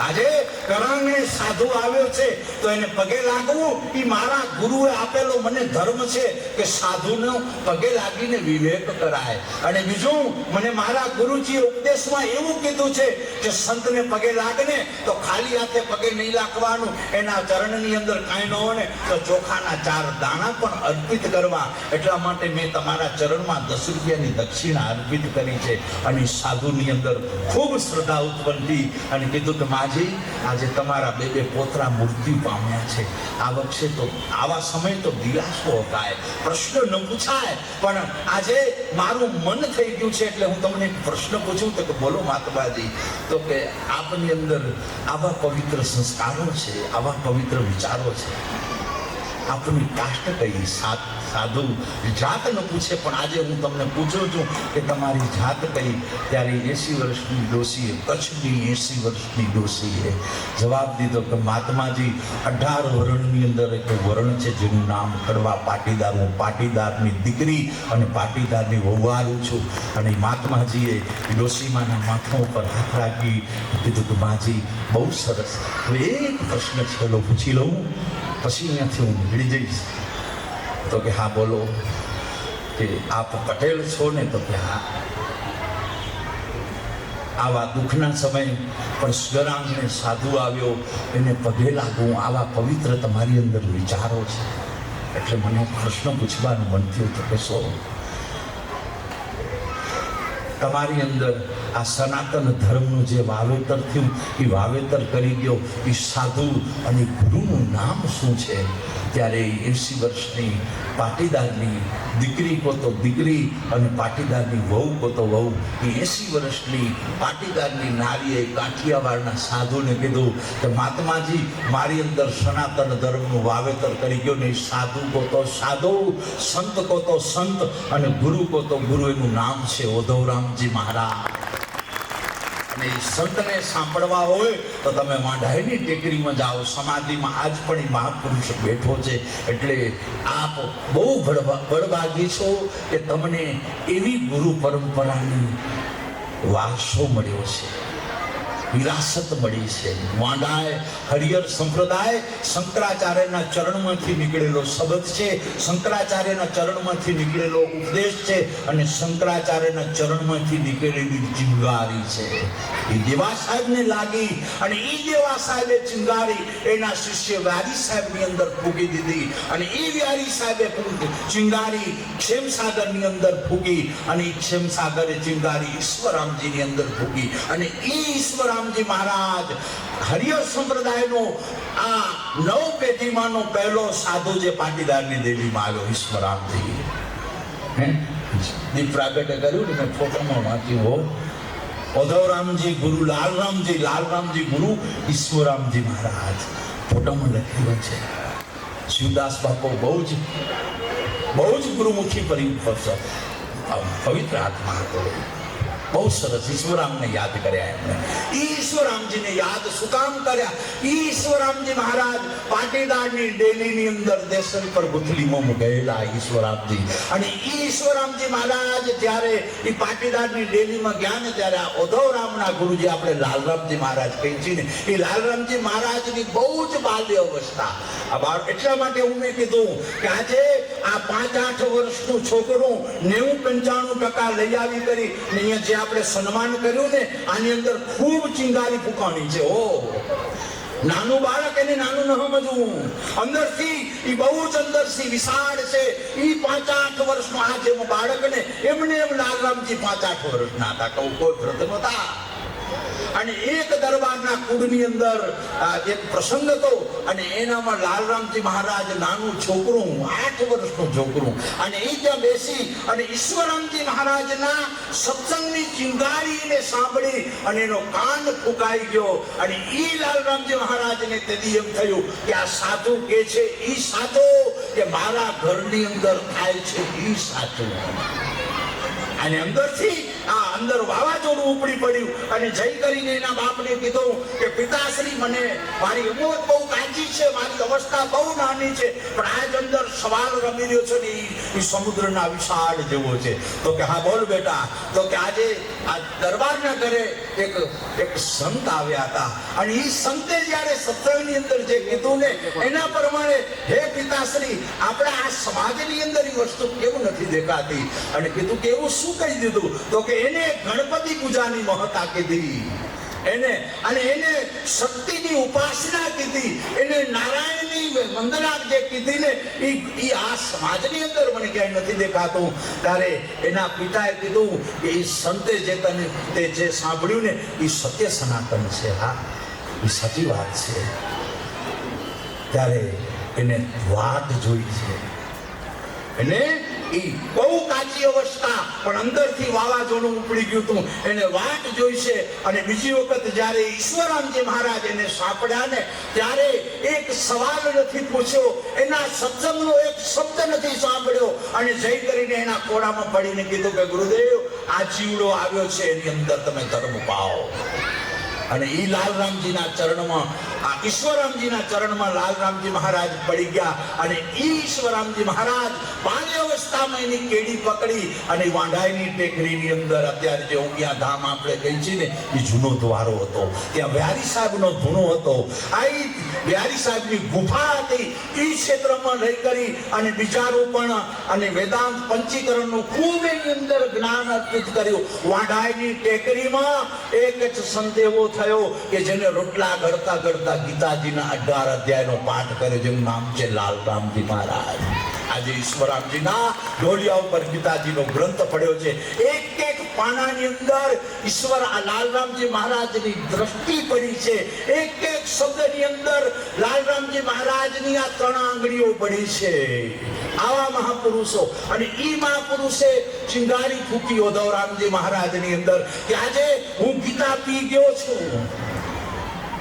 આજે કરાંગણે સાધુ આવ્યો છે તો એને પગે લાગવું એ મારા ગુરુએ આપેલો મને ધર્મ છે કે સાધુનો પગે લાગીને વિવેક કરાય. અને બીજું, મને મારા ગુરુજીએ ઉપદેશમાં એવું કીધું છે કે સંતને પગે લાગને તો ખાલી હાથે પગે નહીં લાગવાનું, એના ચરણની અંદર કાંઈ ન હોય ને તો ચોખાના 4 દાણા પણ અર્પિત કરવા. એટલા માટે મેં તમારા ચરણમાં 10 રૂપિયાની દક્ષિણા અર્પિત કરી છે. અને સાધુની અંદર ખૂબ શ્રદ્ધા ઉત્પન્ન થઈ અને કીધું કે માજી, આજે તમારા બે પોતરા મૃત્યુ પામ્યા છે. આ વખતે તો આવા સમય તો દિલાસો થાય, પ્રશ્ન ન પૂછાય. પણ આજે મારું મન થઈ ગયું છે એટલે હું તમને એક પ્રશ્ન પૂછું તો કે બોલો મહાત્માજી. તો કે આપની અંદર આવા પવિત્ર સંસ્કારો છે, આવા પવિત્ર વિચારો છે, આપની કાષ્ટ કઈ? સાધુ જાત ન પૂછે, પણ આજે હું તમને પૂછું છું કે તમારી જાત કઈ? ત્યારે 80 વર્ષની ડોસીએ, કચ્છની 80 વર્ષની ડોસીએ જવાબ દીધો કે મહાત્માજી, 18 વર્ણની અંદર એક વર્ણ છે જેનું નામ કડવા પાટીદાર. હું પાટીદારની દીકરી અને પાટીદારની વહુવારું છું. અને મહાત્માજીએ ડોસીમાના માથા ઉપર હાથ રાખી કીધું કે માજી, બહુ સરસ. હવે એક પ્રશ્ન છેલ્લો પૂછી લઉં, પછી અહીંયાથી હું નીકળી જઈશ. તો કે હા બોલો. કે આપ પટેલ છો ને? તો કે હા. આવા દુઃખના સમય પણ સ્વરાંગણે સાધુ આવ્યો, એને પગે લાગવું, આવા પવિત્ર તમારી અંદર વિચારો છે. એટલે મને પ્રશ્ન પૂછવાનું મન થયું. તો કે તમારી અંદર આ સનાતન ધર્મનું જે વાવેતર થયું એ વાવેતર કરી દો. એ સાધુ અને ગુરુનું નામ શું છે? ત્યારે 80 વર્ષની પાટીદારની દીકરી કો તો દીકરી અને પાટીદારની વહુ કો તો વહુ, એ 80 વર્ષની પાટીદારની નારીએ કાઠિયાવાડના સાધુને કીધું કે મહાત્માજી, મારી અંદર સનાતન ધર્મનું વાવેતર કરી ગયો ને. સાધુ કો તો સાધુ, સંત કો તો સંત અને ગુરુ કો તો ગુરુ. એનું નામ છે ઉધવરામજી મહારાજ. અને એ સંતને સાંભળવા હોય તો તમે વાંઢાઈની ટેકરીમાં જાઓ, સમાધિમાં આજ પણ એ મહાપુરુષ બેઠો છે. એટલે આપ બહુ બળભાગી છો કે તમને એવી ગુરુ પરંપરાની વારસો મળ્યો છે, વિરાસત મળી છે. વાંઢાએ હરિહર સંપ્રદાય શંકરાચાર્યના ચરણમાંથી નીકળેલો શબ્દ છે, શંકરાચાર્યના ચરણમાંથી નીકળેલો ઉપદેશ છે અને શંકરાચાર્યના ચરણમાંથી નીકળેલી ચિંગારી છે. એ દેવા સાહેબને લાગી અને એ દેવા સાહેબે ચિંગારી એના શિષ્ય વ્યારી સાહેબની અંદર ફૂંકી દીધી અને એ વ્યારી સાહેબે ચિંગારી ક્ષેમસાગરની અંદર ફૂંકી અને એ ક્ષેમસાગરે ચિંગારી ઈશ્વરામજીની અંદર ફૂંકી અને એ ઈશ્વરામજી મહારાજ હરિહર સંપ્રદાયનો આ 9 પેઢીમાંનો પહેલો સાધુ જે પાટીદારની દેવીમાં આવ્યો, ઈશ્વરામજી. દીપ પ્રાગટ્ય કર્યું ને મેં ફોટોમાં વાંચ્યું હો. ઉધવરામજી ગુરુ, લાલરામજી ગુરુ, ઈશ્વરામજી મહારાજ. ફોટોમાં લખેલું છે. શિવદાસ બાપુ બહુ જ ગુરુમુખી પવિત્ર આત્મા હતો. બહુ સરસ ઈશ્વરામને યાદ કર્યા એમને. ઈશ્વરામજીને યાદ શું કામ કર્યા? ઈશ્વરામજી મહારાજ પાટીદારની ડેલીની અંદર દેસર પર ગુથલીમાં ગયેલા ઈશ્વરામજી. અને ઈશ્વરામજી મહારાજ જ્યારે એ પાટીદારની ડેલીમાં ગયા ને ત્યારે આ ઉધવરામના ગુરુજી આપણે લાલરામજી મહારાજ કહી છીએ ને, એ લાલરામજી મહારાજની બહુ જ બાલ્ય અવસ્થા. એટલા માટે હું મેં કીધું કે આજે આ 5-8 વર્ષનું છોકરું 90-95% લઈ આવી કરી ને અહીંયા જે આપણે સન્માન કર્યું ને, આની અંદર ખૂબ ચિંગારી ફૂંકાણી છે. ઓ નાનું બાળક, એને નાનું ન સમજવું. અંદરથી એ બહુ જ અંદરથી વિશાળ છે. એ 5-8 વર્ષનો આ જેમ બાળકને એમને એમ લાલરામજી 5-8 વર્ષના હતા. કોઈ વ્રત નહોતા. અને એક દરબારના કુળની અંદર એક પ્રસંગ હતો અને એનામાં લાલરામજી મહારાજ નાનું છોકરું, 8 વર્ષનું છોકરું, અને એ ત્યાં બેસી અને ઈશ્વરામજી મહારાજના સત્સંગની ચિંગારીને સાંભળી અને એનો કાન ફૂંકાઈ ગયો. અને એ લાલરામજી મહારાજને તેથી એમ થયું કે આ સાધુ કે છે એ સાચો કે મારા ઘરની અંદર થાય છે એ સાચું. અને અંદરથી અંદર વાવાઝોડું ઉપડી પડ્યું અને જઈ કરીને એના બાપને કીધું કે પિતાશ્રી, મને મારી ઉંમર બહુ કાચી છે, મારી અવસ્થા બહુ નાની છે, પણ આજ અંદર સવાલ રમી રહ્યો છે ને એ સમુદ્રના વિશાળ જેવો છે. તો કે હા બોલ બેટા. તો કે આજે આ દરબારના ઘરે એક સંત આવ્યા હતા અને એ સંતે જ્યારે સત્સંગની અંદર જે કીધું ને એના પ્રમાણે, હે પિતાશ્રી, આપણે આ સમાજની અંદર એ વસ્તુ કેવું નથી દેખાતી? અને કીધું કે એવું શું કહી દીધું? તો કે એને ગણપતિ પૂજાની મહત્તા કીધી, એને શક્તિની ઉપાસના કીધી, એને નારાયણની વંદના જે કીધી ને એ આ સમાજની અંદર મને ક્યાંય નથી દેખાતું. ત્યારે એના પિતાએ કીધું કે એ સંતે તે જે સાંભળ્યું ને એ સત્ય સનાતન છે. હા, એ સાચી વાત છે. ત્યારે એને વાટ જોઈ છે. એને એ બહુ કાચી અવસ્થા પણ અંદરથી વાવાઝોડું ઉપડી ગયું હતું. એને વાટ જોઈ છે. અને બીજી વખત જ્યારે ઈશ્વરામજી મહારાજ એને સાંભળ્યા ને ત્યારે એક સવાલ નથી પૂછ્યો, એના સત્સંગનો એક શબ્દ નથી સાંભળ્યો અને જઈ કરીને એના ખોળામાં પડીને કીધું કે ગુરુદેવ, આ જીવડો આવ્યો છે, એની અંદર તમે ધર્મ પાઓ. અને એ લાલરામજીના ચરણમાં, આ ઈશ્વરામજીના ચરણમાં લાલરામજી મહારાજ પડી ગયા. અને ઈશ્વરામજી મહારાજ બાલ્ય અવસ્થામાં એની કેડી પકડી અને વાંઢાઈની ટેકરીની અંદર, અત્યારે જે ઉમિયા ધામ આપણે કહી છીએ ને, એ જૂનો દ્વારો હતો. ત્યાં વ્યારી સાહેબનો ધૂણો હતો. આ વ્યારી સાહેબની ગુફા હતી. એ ક્ષેત્રમાં રહી કરી અને બીજારોપણ અને વેદાંત પંચીકરણનું ખૂબ એની અંદર જ્ઞાન અર્પિત કર્યું. વાંઢાઈની ટેકરીમાં એક જ સંદેવો થયો કે જેને રોટલા ઘડતા ઘડતા ગીતાજીના 18 અધ્યાયનો પાઠ કર્યો, જેનું નામ છે લાલરામજી મહારાજ. આજે ઈશ્વરામજીના ઢોલિયા ઉપર ગીતાજીનો ગ્રંથ પડ્યો છે. એક એક પાનાની અંદર ઈશ્વર આ લાલરામજી મહારાજની દ્રષ્ટિ પડી છે. એક એક શબ્દની અંદર લાલરામજી મહારાજની આ 3 આંગળીઓ પડી છે. આવા મહાપુરુષો, અને ઈ મહાપુરુષે ચિંગારી ફૂકી ઉદ્ધવરામજી મહારાજની અંદર કે આજે હું ગીતા પી ગયો છું,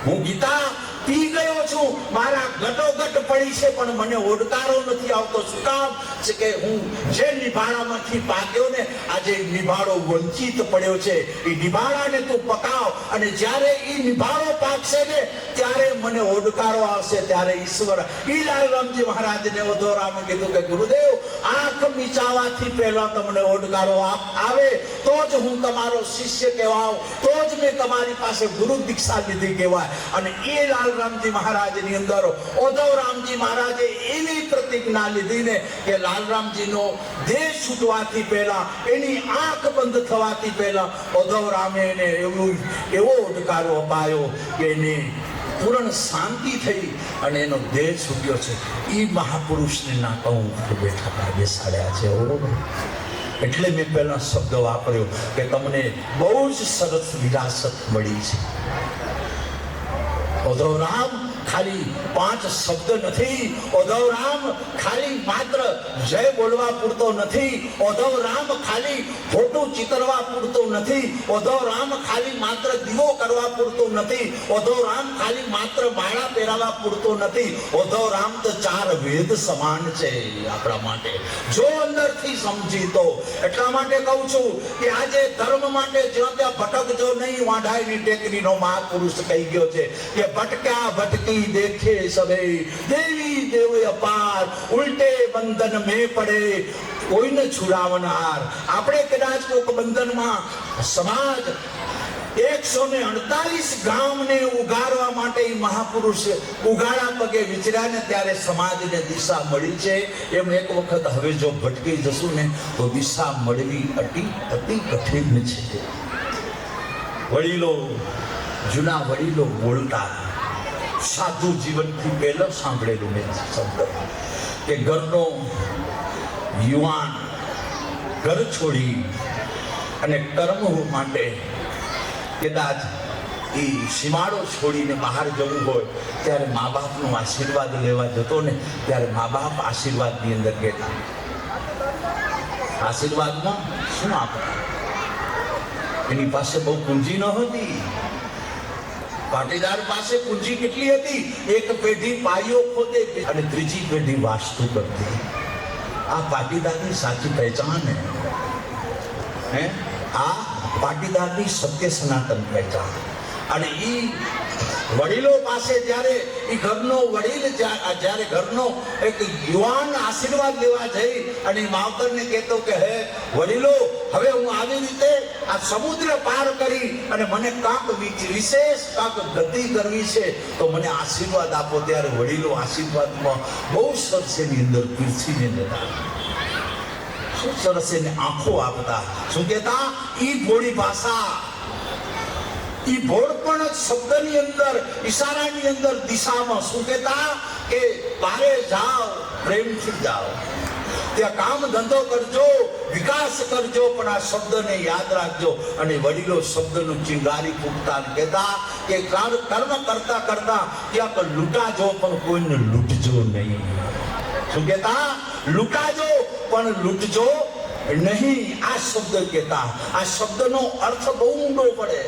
હું ગીતા પી ગયો છું, મારા ગટોગટ પડી છે, પણ મને ઓડકારો નથી આવતો. શું કામ છે કે હું જે નિભાણામાંથી પાક્યો ને, આજે નિભાળો વંચિત પડ્યો છે. એ નિભાળાને તું પકાવ, અને જ્યારે એ નિભાળો પાકશે ને ત્યારે મને ઓડકારો આવશે. ત્યારે ઈશ્વર ઈ લાલરામજી મહારાજને ઉદ્ધવરામે કીધું કે ગુરુદેવ, આંખ મીચાવાથી પહેલા તમને ઓડકારો આવે તો જ હું તમારો શિષ્ય કહેવાઉં, તો જ મેં તમારી પાસે ગુરુ દીક્ષા લીધી કહેવાય. અને એ લાલરામજી મહારાજની અંદર ઉદ્ધવરામજી મહારાજે એવી પ્રતિજ્ઞા લીધી ને કે લાલરામજીનો દેહ છૂટવાથી પહેલા, એની આંખ બંધ થવાથી પહેલા ઉદ્ધવરામે એને એવો ઓડકારો અપાયો કે એને પૂર્ણ શાંતિ થઈ અને એનો દેહ છૂટ્યો છે. એ મહાપુરુષને નાકા ઉપર બેઠા બેસાડ્યા છે. એટલે મેં પહેલા શબ્દ વાપર્યો કે તમને બહુ જ સરસ વિરાસત મળી છે. ઉદ્ધવરામ ખાલી 5 શબ્દ નથી, ઉદ્ધવરામ ખાલી માત્ર જય બોલવા પૂરતો નથી, ઉદ્ધવરામ ખાલી ફોટો ચિતરવા પૂરતો નથી, ઉદ્ધવરામ ખાલી માત્ર દીવો કરવા પૂરતો નથી, ઉદ્ધવરામ ખાલી માત્ર માળા પહેરાવા પૂરતો નથી. ઉદ્ધવરામ તો 4 વેદ સમાન છે આપણા માટે, જો અંદરથી સમજી તો. એટલા માટે કહું છું કે આજે ધર્મ માટે જ્યાં ત્યાં ભટકજો નહીં. વાંઢાઈની ટેકરીનો મહાપુરુષ કહી ગયો છે કે ભટક્યા ભટકી देखे सबे देवी देव अपार उल्टे बंधन में पड़े कोई न छुड़ावनार. આપણે કદાચ કોઈક બંધનમાં સમાજ 148 ગામને ઉગારવા માટે મહાપુરુષ ઉગાડા પગે વિચર્યા ને ત્યારે સમાજને દિશા મળી છે. એમ એક વખત હવે જો ભટકી જશું ને તો દિશા મળવી અતિ કઠિન છે. વડીલો, જૂના વડીલો બોલતા, સાધુ જીવનથી પહેલો સાંભળેલું મેં શબ્દ કે ઘરનો યુવાન ઘર છોડી અને કર્મ માટે કદાચ એ સીમાડો છોડીને બહાર જવું હોય ત્યારે મા બાપનો આશીર્વાદ લેવા જતો ને ત્યારે મા બાપ આશીર્વાદની અંદર કહેતા, આશીર્વાદમાં શું આપતા? એની પાસે બહુ પૂંજી ન હતી. પાટીદાર પાસે પૂંજી કેટલી હતી? એક પેઢી પાયો ખોદે અને ત્રીજી પેઢી વાસ્તુ કરતી. આ પાટીદારની સાચી પહેચાન હે, આ પાટીદારની સત્ય સનાતન પહેચાન. અને ઈ વડીલો પાસે જ્યારે એ ઘરનો વડીલ જ્યારે ઘરનો એક યુવાન આશીર્વાદ લેવા જઈ અને માવતરને કહેતો કે હે વડીલો, હવે હું આવી રીતે આ સમુદ્ર પાર કરી અને મને કાંક વિશેષ કાંક ગતિ કરવી છે તો મને આશીર્વાદ આપો. ત્યારે વડીલો આશીર્વાદમાં બહુ સરસ એની અંદર પીરસીને જતા, શું સરસ એને આંખો આપતા. શું કહેતા? ઈ ભોળી ભાષા, ઈ ભોળપણ શબ્દની અંદર, ઈશારાની અંદર, દિશામાં શું કહેતા કે બારે જાઓ, પ્રેમથી જાઓ, ત્યાં કામ ધંધો કરજો, વિકાસ કરજો, પણ આ શબ્દને યાદ રાખજો. અને વડીલો શબ્દનું ચિંગારી ફૂંકતા કહેતા કે કર્મ કરતા કરતા ક્યાંક લૂંટાજો પણ કોઈને લૂંટજો નહીં. શું કહેતા? લૂંટાજો પણ લૂંટજો નહીં. આ શબ્દ કહેતા. આ શબ્દનો અર્થ બહુ ઊંડો પડે.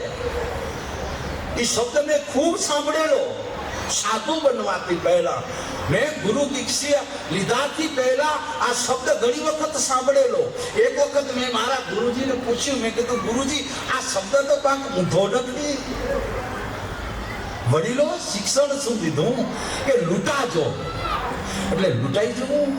એ શબ્દ મેં ખૂબ સાંભળેલો સાધુ બનવાથી પહેલા, મેં ગુરુ દીક્ષા લીધાથી પહેલા આ શબ્દ ઘણી વખત સાંભળેલો. એક વખત મેં મારા ગુરુજીને પૂછ્યું, મેં કીધું ગુરુજી આ શબ્દ તો કાંક ઊંધો નથી. વડીલો શિક્ષણ શું દીધું કે લૂંટાજો એટલે લૂંટાઈ જવું,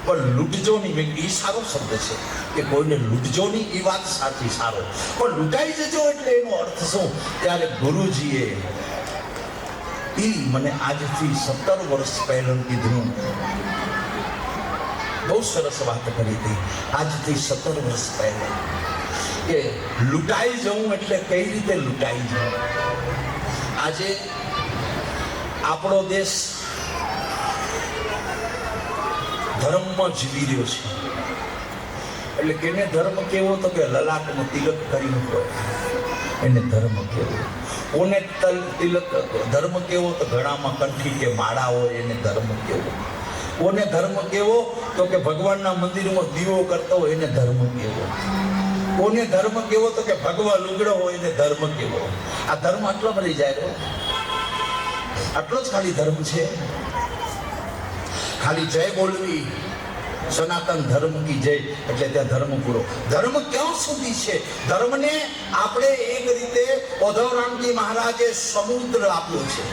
પણ લૂંટજો નહીં. એ સારો શબ્દ છે કે કોઈને લૂંટજો નહીં, એ વાત સાચી, સારો. પણ લૂંટાઈ જજો એટલે એનો અર્થ શું? ત્યારે ગુરુજીએ મને આજથી 17 વર્ષ પહેલા કીધું, બહુ સરસ વાત કરી હતી. આજથી 17 વર્ષ પહેલા કે લૂંટાઈ જવું એટલે કઈ રીતે લૂંટાઈ જવું. આજે આપણો દેશ ધર્મમાં જીવી રહ્યો છે. એટલે કેને ધર્મ કેવો? તો કે લલાટમાં તિલક કરીને હોય એને ધર્મ કેવો. કોને તિલક ધર્મ કેવો? તો ગળામાં કંઠી કે માળા હોય એને ધર્મ કેવો. કોને ધર્મ કેવો? તો કે ભગવાનના મંદિરમાં દીવો કરતો હોય એને ધર્મ કેવો. કોને ધર્મ કેવો? તો કે ભગવા લુગડો હોય એને ધર્મ કેવો. આ ધર્મ આટલો ભરી જાય, આટલો જ ખાલી ધર્મ છે. ખાલી જય બોલવી, સનાતન ધર્મ કી જય, એટલે ત્યાં ધર્મ પૂરો. ધર્મ ક્યાં સુધી છે? ધર્મને આપણે એક રીતે ઉદ્ધવરામજી મહારાજે સમુદ્ર આપ્યો છે.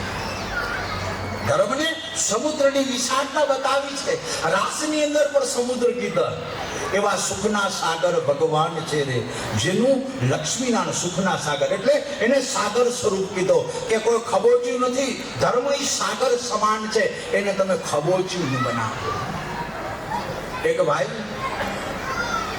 ધર્મને સમુદ્રની વિશાળતા બતાવી છે. રાસની અંદર પણ સમુદ્ર કીધા. એવા સુખના સાગર ભગવાન છે રે, જેનું લક્ષ્મીનારાયણ સુખના સાગર, એટલે એને સાગર સ્વરૂપ કીધો કે કોઈ ખબોચ્યું નથી. ધર્મ એ સાગર સમાન છે, એને તમે ખબોચ્યું ન બનાવો. એક ભાઈ,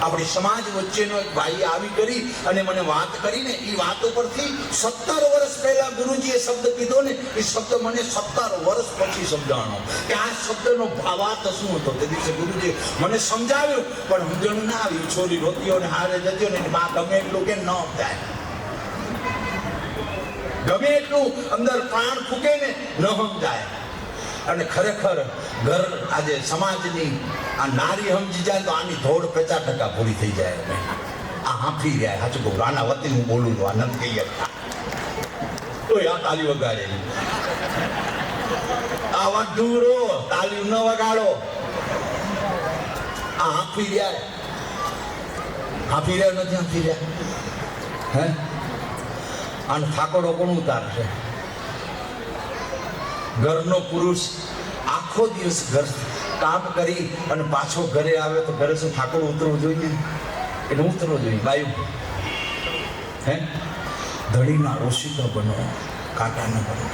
આપણી સમાજ વચ્ચેનો એક ભાઈ આવી કરી અને મને વાત કરીને એ વાત ઉપરથી 17 વર્ષ પહેલા ગુરુજીએ શબ્દ કીધો ને, એ શબ્દ મને 17 વર્ષ પછી સમજાણો કે આ શબ્દનો ભાવાર્થ શું હતો. તે દિવસે ગુરુજીએ મને સમજાવ્યું, પણ સમજણ ના આવી. છોરી રોતીઓ ને હારે જતી ને બા ગમે એટલું કે ન થાય, ગમે એટલું અંદર પ્રાણ ફૂકે ને ન સમજાય. અને ખરેખર ઘર આજે સમાજની આ નારી સમજી જાય તો આની ધોડ 50% પૂરી થઈ જાય. આ હાંફી જાય. સાચું કહું, આના વતી હું બોલું છું, આનંદ કહીએ તો આ તાલી વગાડે, આ વાઢુરો તાલી ન વગાડો. આ હાંફી જાય. હાંફી રહ્યા નથી? હાંફી રહ્યા. હે, આનો થાકોડો કોણ ઉતારશે? ઘરનો પુરુષ આખો દિવસ ઘર કામ કરી અને પાછો ઘરે આવે તો ઘરે શું ઠાકોર ઉતરવું જોઈએ? એટલે ઉતરવો જોઈએ. બાયું, હે, ધડીના ઓશિકા બનો, કાંટા ન બનો.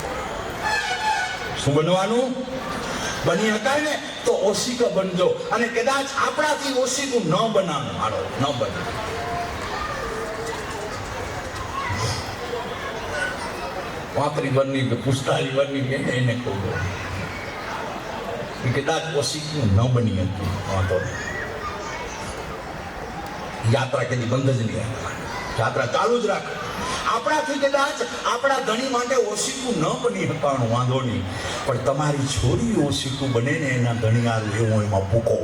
શું બનવાનું? બની શકાય ને તો ઓશિકા બનજો. અને કદાચ આપણાથી ઓશિકું ન બનાવવાનું, હાલો ન બને. 35 વર્ષની કે 45 વર્ષની કે એને કહું કે કદાચ ઓશિકું ન બની હતું, વાંધો નહીં. યાત્રા કદી બંધ જ નહીં, યાત્રા ચાલુ જ રાખ. આપણાથી કદાચ આપણા ધણી માટે ઓશિકું ન બની શકવાનું, વાંધો નહીં. પણ તમારી છોરી ઓશિકું બને ને એના ધણી હારું એવું એમાં ભૂકો.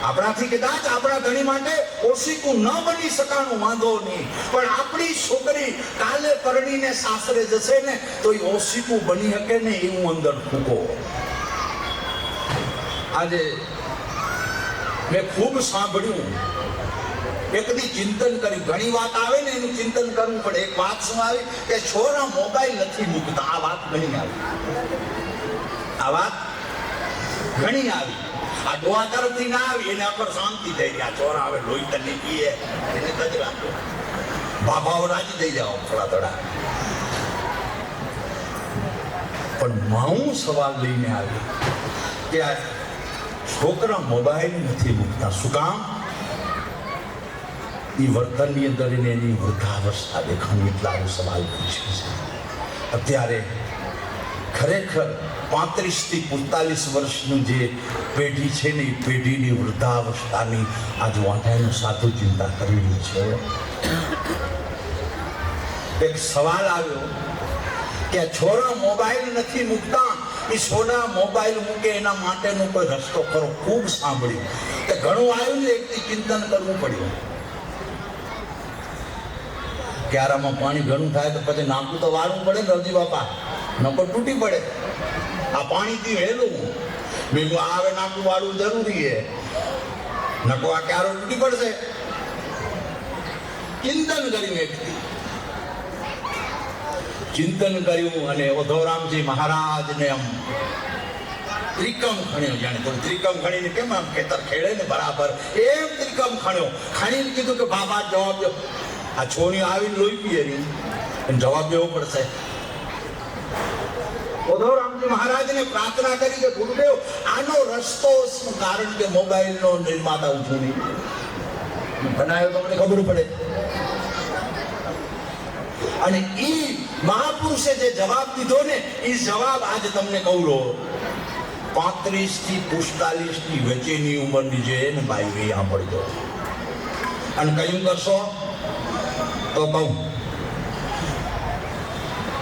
આપણાથી કદાચ આપણા ધણી માટે ઓશિકું ન બની શકાનું, વાંધો નહીં. પણ આપણી છોકરી કાલે પરણીને સાસરે જશે ને તો એ ઓશિકું બની શકે ને એવું અંદર ફૂકો. આજે મેં ખૂબ સાંભળ્યું, એકદી ચિંતન કર્યું. ઘણી વાત આવે ને એનું ચિંતન કરવું પડે. એક વાત શું આવી કે છોરા મોબાઈલ નથી મૂકતા. આ વાત ઘણી આવી. આ વાત ઘણી આવી. આ દોવા તરફથી ના આવી, એને અકર શાંતિ થઈ ગયા. છોરા હવે લોહી તને પીએ એને તજ રાખો, બાબાઓ રાજી થઈ જાઓ થોડા થોડા. પણ હું સવાલ લઈને આવી કે આ છોકરા મોબાઈલ નથી મૂકતા. શું કામ? એ વર્તનની અંદર એની વૃદ્ધાવસ્થા દેખાણી. એટલા સવાલ પૂછ્યો છે. અત્યારે ખરેખર 35 થી 45 વર્ષનું જે પેઢી છે ને, એ પેઢીની વૃદ્ધાવસ્થાની આજ વાંધાનો સાધુ ચિંતા કરી રહ્યું છે. એક સવાલ આવ્યો કે છોરા મોબાઈલ નથી મૂકતા, એ છોરા મોબાઈલ મૂકે એના માટેનો કોઈ રસ્તો કરો. ખૂબ સાંભળ્યું કે ઘણું આવ્યું ને, એકથી ચિંતન કરવું પડ્યું. ક્યારામાં પાણી ઘણું થાય તો પછી નાખવું તો વાળવું પડે ને રવજી બાપા, નકો તૂટી પડે. આ પાણીથી હેલું મેં આવે નાખવું વાળવું જરૂરી છે, નકો આ ક્યારો તૂટી પડશે. ચિંતન કર્યું, એકથી ચિંતન કર્યું અને ઉદ્ધવરામજી મહારાજને આમ ત્રિકમ ખણ્યો. જાણે તો ત્રિકમ ખણીને કેમ આમ ખેતર ખેડે ને બરાબર એમ ત્રિકમ ખણ્યો. ખણીને કીધું કે બાબા જવાબ દો. આ છોરી આવીને લોહી પીએ રહી, જવાબ દેવો પડશે. ઉદ્ધવરામજી મહારાજને પ્રાર્થના કરી કે ગુરુદેવ આનો રસ્તો શું? કારણ કે મોબાઈલનો નિર્માતા હું છું નહીં, બનાવ્યો તો મને ખબર પડે. અને એ મહાપુરુષે જે જવાબ દીધો ને એ જવાબ આજે તમને કહું લો 35 થી 45 ની વચ્ચેની ઉંમરની જે ને ભાઈ એ સાંભળજો અને કયું કરશો તો કહું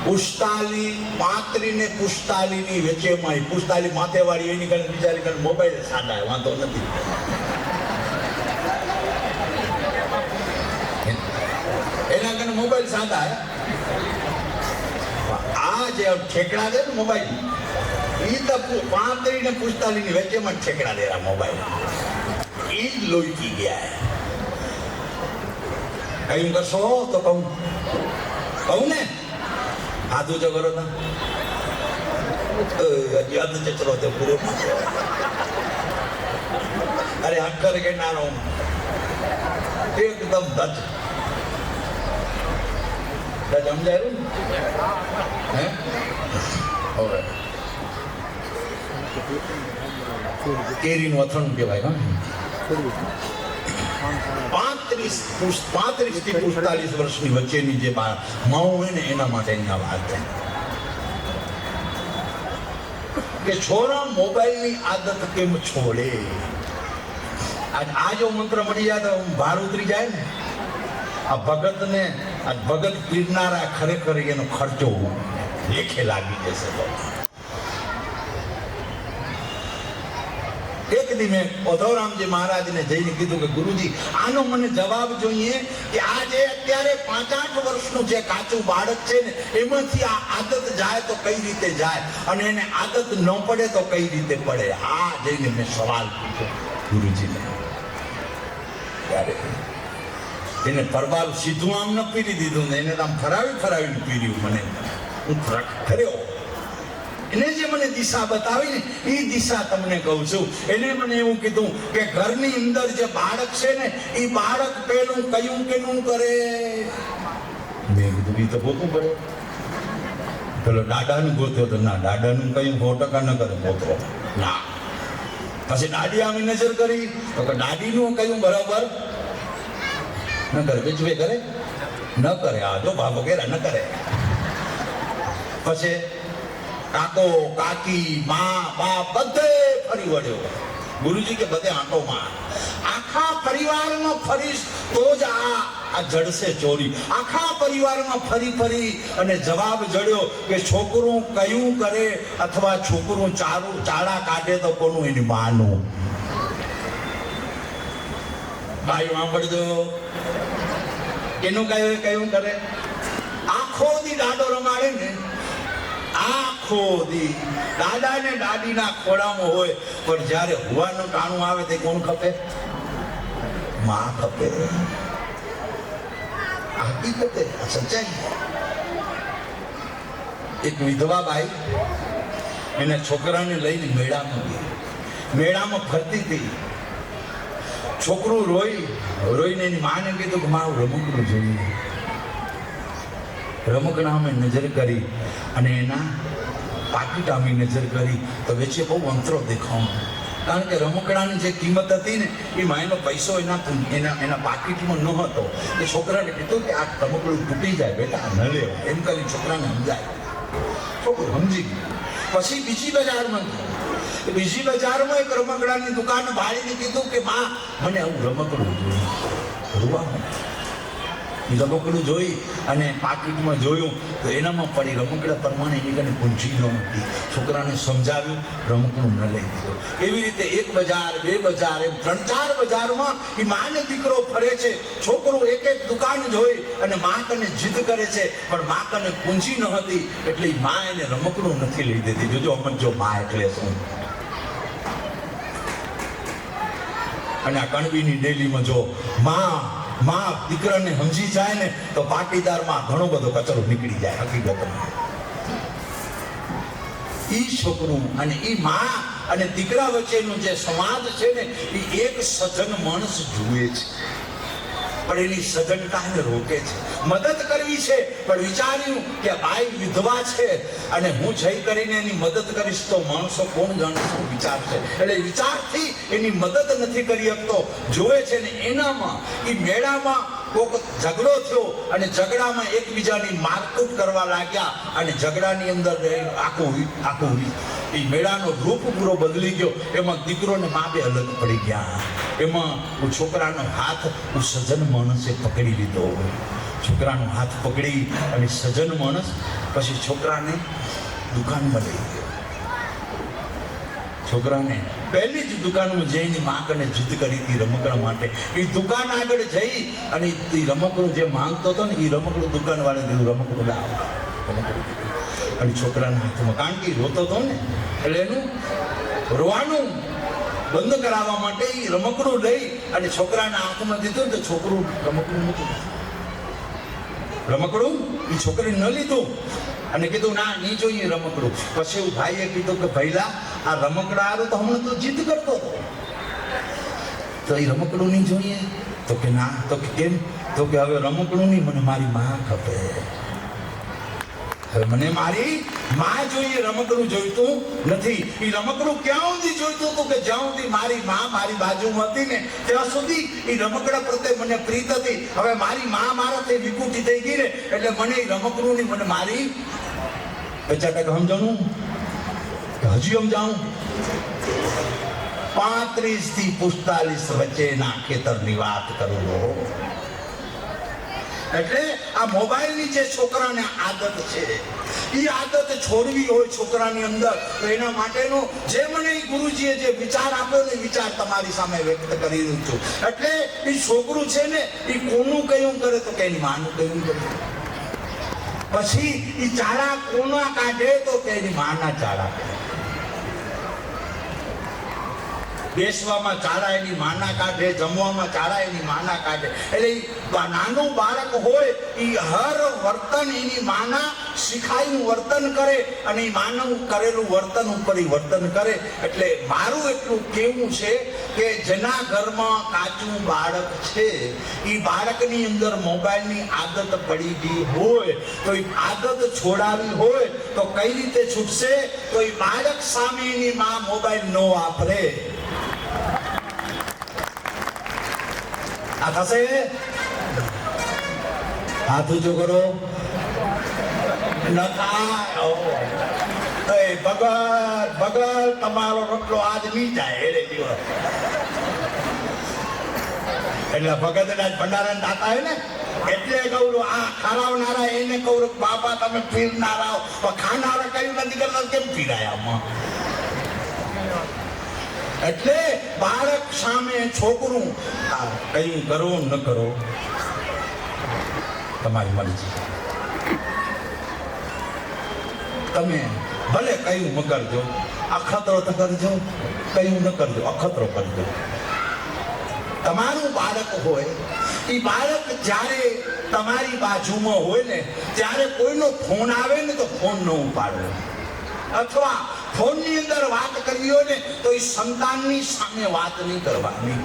35 ને 45 ની વચ્ચેમાં 45 માથે વાળી એની કઈ બિચારી કઈ મોબાઈલ સાદા વાંધો નથી એના કને મોબાઈલ સાદા આ જે ઠેકડા દે ને મોબાઈલ એ તો 35 ને 45 ની વચ્ચેમાં ઠેકડા દેરા મોબાઈલ એ જ લોહી ગયા કયું કરશો તો કહું ને હાથ ઊંચો કરો તો યાદ ચચરો તે પૂરો અરે અક્કર કે નાનો એકદમ ધજ સમજાયું હે હવે કેરીનું અથાણું કહેવાય 35 થી 45 વર્ષની વચ્ચેની જે માઉ હોય ને એના માટેની આ વાત છે કે છોરા મોબાઈલની આદત કેમ છોડે આ જો મંત્ર મળી જાય તો ભાર ઉતરી જાય ને આ ભગતને આ ભગત પીરનારા ખરેખર એનો ખર્ચો લેખે લાગી જશે એક દી મેં ઓધવરામજી મહારાજને જઈને કીધું કે ગુરુજી આનો મને જવાબ જોઈએ કે આ જે અત્યારે 5-8 વર્ષનું જે કાચું બાળક છે ને એમાંથી આ આદત જાય તો કઈ રીતે જાય અને એને આદત ન પડે તો કઈ રીતે પડે આ જઈને મેં સવાલ પૂછ્યો ગુરુજીને ત્યારે એને પરબાલ સીધું આમ ન પીરી દીધું ને એને આમ ફરાવીને પીર્યું મને હું ખર્યો એને જે મને દિશા બતાવી ને એ દિશા તમને કહું છું એને મને એવું કીધું કે ઘરની અંદર જે બાળક છે ને એ બાળક પેલું કયું કેનું કરે મેં કીધું એ તો ગોતવું પડે પેલો દાદાનું ગોત્યો તો ના દાદાનું કયું 100% ન કરે ગોતરો ના પછી દાદી આમ નજર કરી તો કે દાદીનું કયું બરાબર ન કરે બીજું કરે ન કરે આ જો બાબો કેરા ન કરે પછી કાકો કાકી માં બાપ બધે ફરી વળ્યો ગુરુજી કે બધે આંટો માં આખા પરિવારમાં ફરીશ તો જ આ જડશે ચોરી આખા પરિવારમાં ફરી અને જવાબ જડ્યો કે છોકરું કયું કરે અથવા છોકરું ચાળા કાઢે તો કોનું એની માનું ભાઈ સાંભળજો એનું કયું કરે આખો દી દાડો રમાડે ને આખો દી દાદા ને દાદીના ખોળામાં હોય પણ જ્યારે હુવાનું ટાણું આવે તે કોણ ખપે માં ખપે હકીકતે સચ્ચાઈ એક વિધવા બાઈ એના છોકરાને લઈને મેળામાં ફરતી હતી છોકરું રોઈને એની માને કીધું કે મારું રમકડું જોઈએ રમકડા અમે નજર કરી અને એના પાકીટ અમે નજર કરી તો વેચે બહુ અંતરો દેખાવા કારણ કે રમકડાની જે કિંમત હતી ને એ માયનો પૈસો એના પાકીટમાં ન હતો એ છોકરાને કીધું કે આ રમકડું તૂટી જાય બેટા ન લેવો એમ કરી છોકરાને સમજાય છોકરું સમજી ગયું પછી બીજી બજારમાં એક રમકડાની દુકાન ભાડીને કીધું કે માં મને આવું રમકડું જોઈએ રમકડું જોઈ અને પાકીટમાં જોયું તો એનામાં પડી રમકડા પ્રમાણે એની કને પૂંછી ન હતી છોકરાને સમજાવ્યું રમકડું ન લઈ દીધું એવી રીતે 1 બજાર 2 બજાર એમ 3-4 બજારમાં એ માને દીકરો ફરે છે છોકરો એક દુકાન જોઈ અને મા કને જીદ કરે છે પણ મા કને પૂંજી ન હતી એટલે મા એને રમકડું નથી લઈ દેતી જોજો સમજો મા એટલે શું અને આ કણબીની ડેલીમાં જો માં દીકરાને સમજી જાય ને તો પાટીદારમાં ઘણો બધો કચરો નીકળી જાય હકીકતમાં ઈ છોકરું અને ઈ માં અને દીકરા વચ્ચેનું જે સમાજ છે ને એ એક સજ્જન માણસ જુએ છે પણ એની સજ્જનતાને રોકે છે મદદ કરવી છે પણ વિચાર્યું કે બાઈ વિધવા છે અને હું જઈ કરીને એની મદદ કરીશ તો માણસો કોણ જાણે શું વિચારશે એટલે વિચારથી એની મદદ નથી કરી શકતો જોવે છે ને એનામાં એ મેળામાં કોક ઝઘડો થયો અને ઝઘડામાં એકબીજાની મારકૂટ કરવા લાગ્યા અને ઝઘડાની અંદર આખું એ મેળાનો રૂપ પૂરો બદલી ગયો. એમાં દીકરો ને મા બે અલગ પડી ગયા. એમાં છોકરાનો હાથ સજ્જન માણસે પકડી લીધો. છોકરાનો હાથ પકડી અને સજ્જન માણસ પછી છોકરાને દુકાનમાં લઈ ગયો. છોકરાને પહેલી જ દુકાનમાં જઈને મા કને જીદ કરી હતી રમકડા માટે. એ દુકાન આગળ જઈ અને એ રમકડું જે માંગતો હતો ને એ રમકડું દુકાન વાળે દીધું. રમકડું લાવ અને છોકરાના હાથમાં, કારણ કે રોતો હતો ને એટલે એનું રોવાનું બંધ કરાવવા માટે એ રમકડું લઈ અને છોકરાના હાથમાં દીધું. તો છોકરું રમકડું નતું, રમકડું એ છોકરી ન લીધું અને કીધું ના નહીં જોઈએ રમકડું. પછી એવું ભાઈએ કીધું કે ભઈલા આ રમકડા આવ્યું તો હમણાં તો જીદ કરતો હતો, તો એ રમકડું નહીં જોઈએ? તો કે ના. તો કે કેમ? તો કે હવે રમકડું નહીં, મને મારી માં ખપે. હવે મને મારી માં જોઈએ, રમકડું જોઈતું નથી. એ રમકડું ક્યાં સુધી જોઈતું હતું કે જ્યાં સુધી મારી માં મારી બાજુમાં હતી ને ત્યાં સુધી એ રમકડા પ્રત્યે મને પ્રીત હતી. હવે મારી માં મારાથી વિકૃતિ થઈ ગઈ ને એટલે મને એ રમકડું નહીં, મને મારી 50% સમજાણું હજી સમજાવું. 35 થી 45 વચ્ચેના ખેતરની વાત કરું. એટલે આ મોબાઈલની જે છોકરાને આદત છે એ આદત છોડવી હોય છોકરાની અંદર તો એના માટેનો જે મને ગુરુજીએ જે વિચાર આપ્યો ને વિચાર તમારી સામે વ્યક્ત કરી રહ્યું છું. એટલે એ છોકરું છે ને એ કોનું કયું કરે તો કે એની માનું કયું કરે. પછી એ ચાળા કોના કાઢે તો કે એની માના ચાળા કાઢે. બેસવામાં ચાળા એની માના કાઢે, જમવામાં ચાળા એની માના કાઢે. એટલે નાનું બાળક હોય એ હર વર્તન એની માના શીખાયું વર્તન કરે અને એ માનું કરેલું વર્તન ઉપર વર્તન કરે. એટલે મારું એટલું કહેવું છે કે જેના ઘરમાં કાચું બાળક છે એ બાળકની અંદર મોબાઈલની આદત પડી ગઈ હોય તો એ આદત છોડાવી હોય તો કઈ રીતે છૂટશે? તો એ બાળક સામે એની માં મોબાઈલ ન વાપરે. આ થશે? હાથ ઊંચો કરો. ભગત તમારો રોટલો આજ નહીં જાય એટલે દિવસ. એટલે ભગત આજ ભંડારા દાતા હે ને એટલે કહું આ ખરાવનારા એને કહું બાપા તમે પીરનારા પણ ખાનારા કયું નથી કરતા કેમ પીરાયા? એટલે બાળક સામે છોકરું કયું કરો ન કરો તમારી મરજી. તમે ભલે કયું મગરજો, અખતરો તો કરજો, કયું ન કરજો, અખતરો કરજો. તમારું બાળક હોય એ બાળક જ્યારે તમારી બાજુમાં હોય ને ત્યારે કોઈનો ફોન આવે ને તો ફોન ન ઉપાડવો, અથવા ફોનની અંદર વાત કરવી હોય ને તો એ સંતાનની સામે વાત નહીં કરવાની,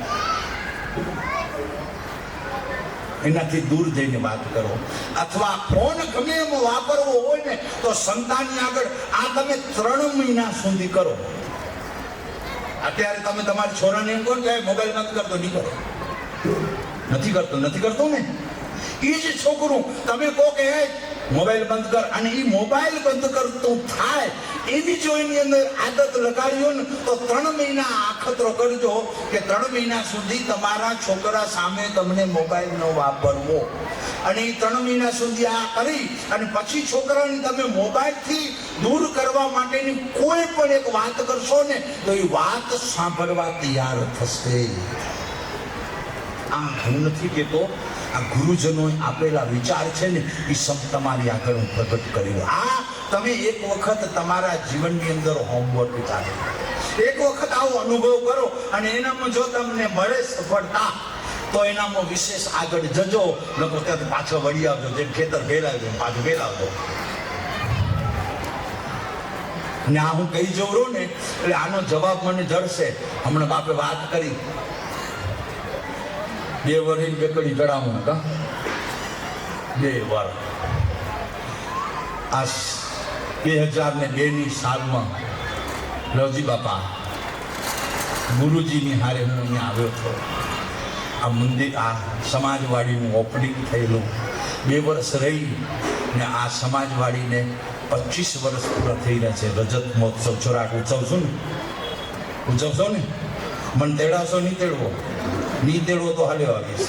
એનાથી દૂર જઈને વાત કરો. અથવા ફોન ગમે એમ વાપરવો હોય ને તો સંતાનની આગળ આ તમે 3 મહિના સુધી કરો. અત્યારે તમે તમારી છોરાને એમ કહો કે મોબાઈલ બંધ કરતો, નહીં કરો, નથી કરતો ને એ જ છોકરું તમે કહો કે મોબાઈલ બંધ કર અને એ મોબાઈલ બંધ કરતું થાય એની જો એની અંદર આદત લગાડ્યો ને તો 3 મહિના આખતરો કરજો કે 3 મહિના સુધી તમારા છોકરા સામે તમને મોબાઈલ ન વાપરવો. અને એ 3 મહિના સુધી આ કરી અને પછી છોકરાને તમે મોબાઈલથી દૂર કરવા માટેની કોઈ પણ એક વાત કરશો ને તો એ વાત સાંભળવા તૈયાર થશે. આ હું નથી કહેતો, આ ગુરુજનોએ આપેલા વિચાર છે ને એ સબ તમારી આગળ હું પ્રગટ કર્યું. આ તમે એક વખત તમારા જીવનની અંદર હોમવર્ક ચાલે, એક વખત આવો અનુભવ કરો અને એનામાં જો તમને મળે સફળતા તો એનામાં વિશેષ આગળ જજો, નકર ત્યાં પાછો વળી આવજો. જેમ ખેતર ભેલાવજો પાછું ભેલાવજો. અને આ હું કહી જઉં રહું ને એટલે આનો જવાબ મને જડશે. હમણાં બાપે વાત કરી 2 વર્ષની બેકડી ચડાવું કા 2 વર્ષ. આ 2002ની સાલમાં લવજી બાપા ગુરુજીની હારે હું અહીંયા આવ્યો હતો આ મંદિર, આ સમાજવાડીનું ઓપનિંગ થયેલું 2 વર્ષ રહી ને આ સમાજવાડીને 25 વર્ષ પૂરા થઈ રહ્યા છે. રજત મહોત્સવ ચોરાક ઉજવશો ને? મને તેડાવશો? નહીં તેડવો? નહીં તેડવો તો હાલ્યો આવીશ.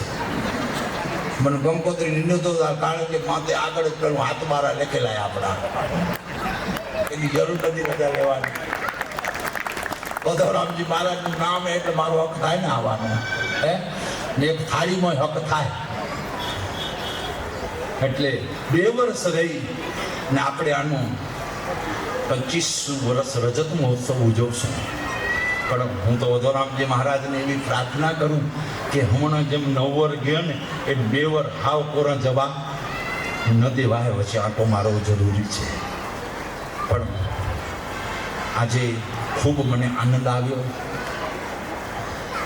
મને ગમકોત્રી નીંદો તો કારણ કે માથે આગળ જ પેલું હાથ મારા લખેલા આપણા, એની જરૂર નથી રજા લેવાની. ઉધવરામજી મહારાજનું નામ એટલે મારો હક થાય ને આવવાનો, હે ને એક થાળીમાં હક થાય. એટલે 2 વર્ષ રહી ને આપણે આનું 25 વર્ષ રજત મહોત્સવ ઉજવશું. પણ હું તો ઉધવરામજી મહારાજને એવી પ્રાર્થના કરું કે હમણાં જેમ 9 વર ગયો ને એ 2 વર હાવ કોરા જવા ન દેવાય. વચ્ચે આંટો મારવો જરૂરી છે. પણ આજે ખૂબ મને આનંદ આવ્યો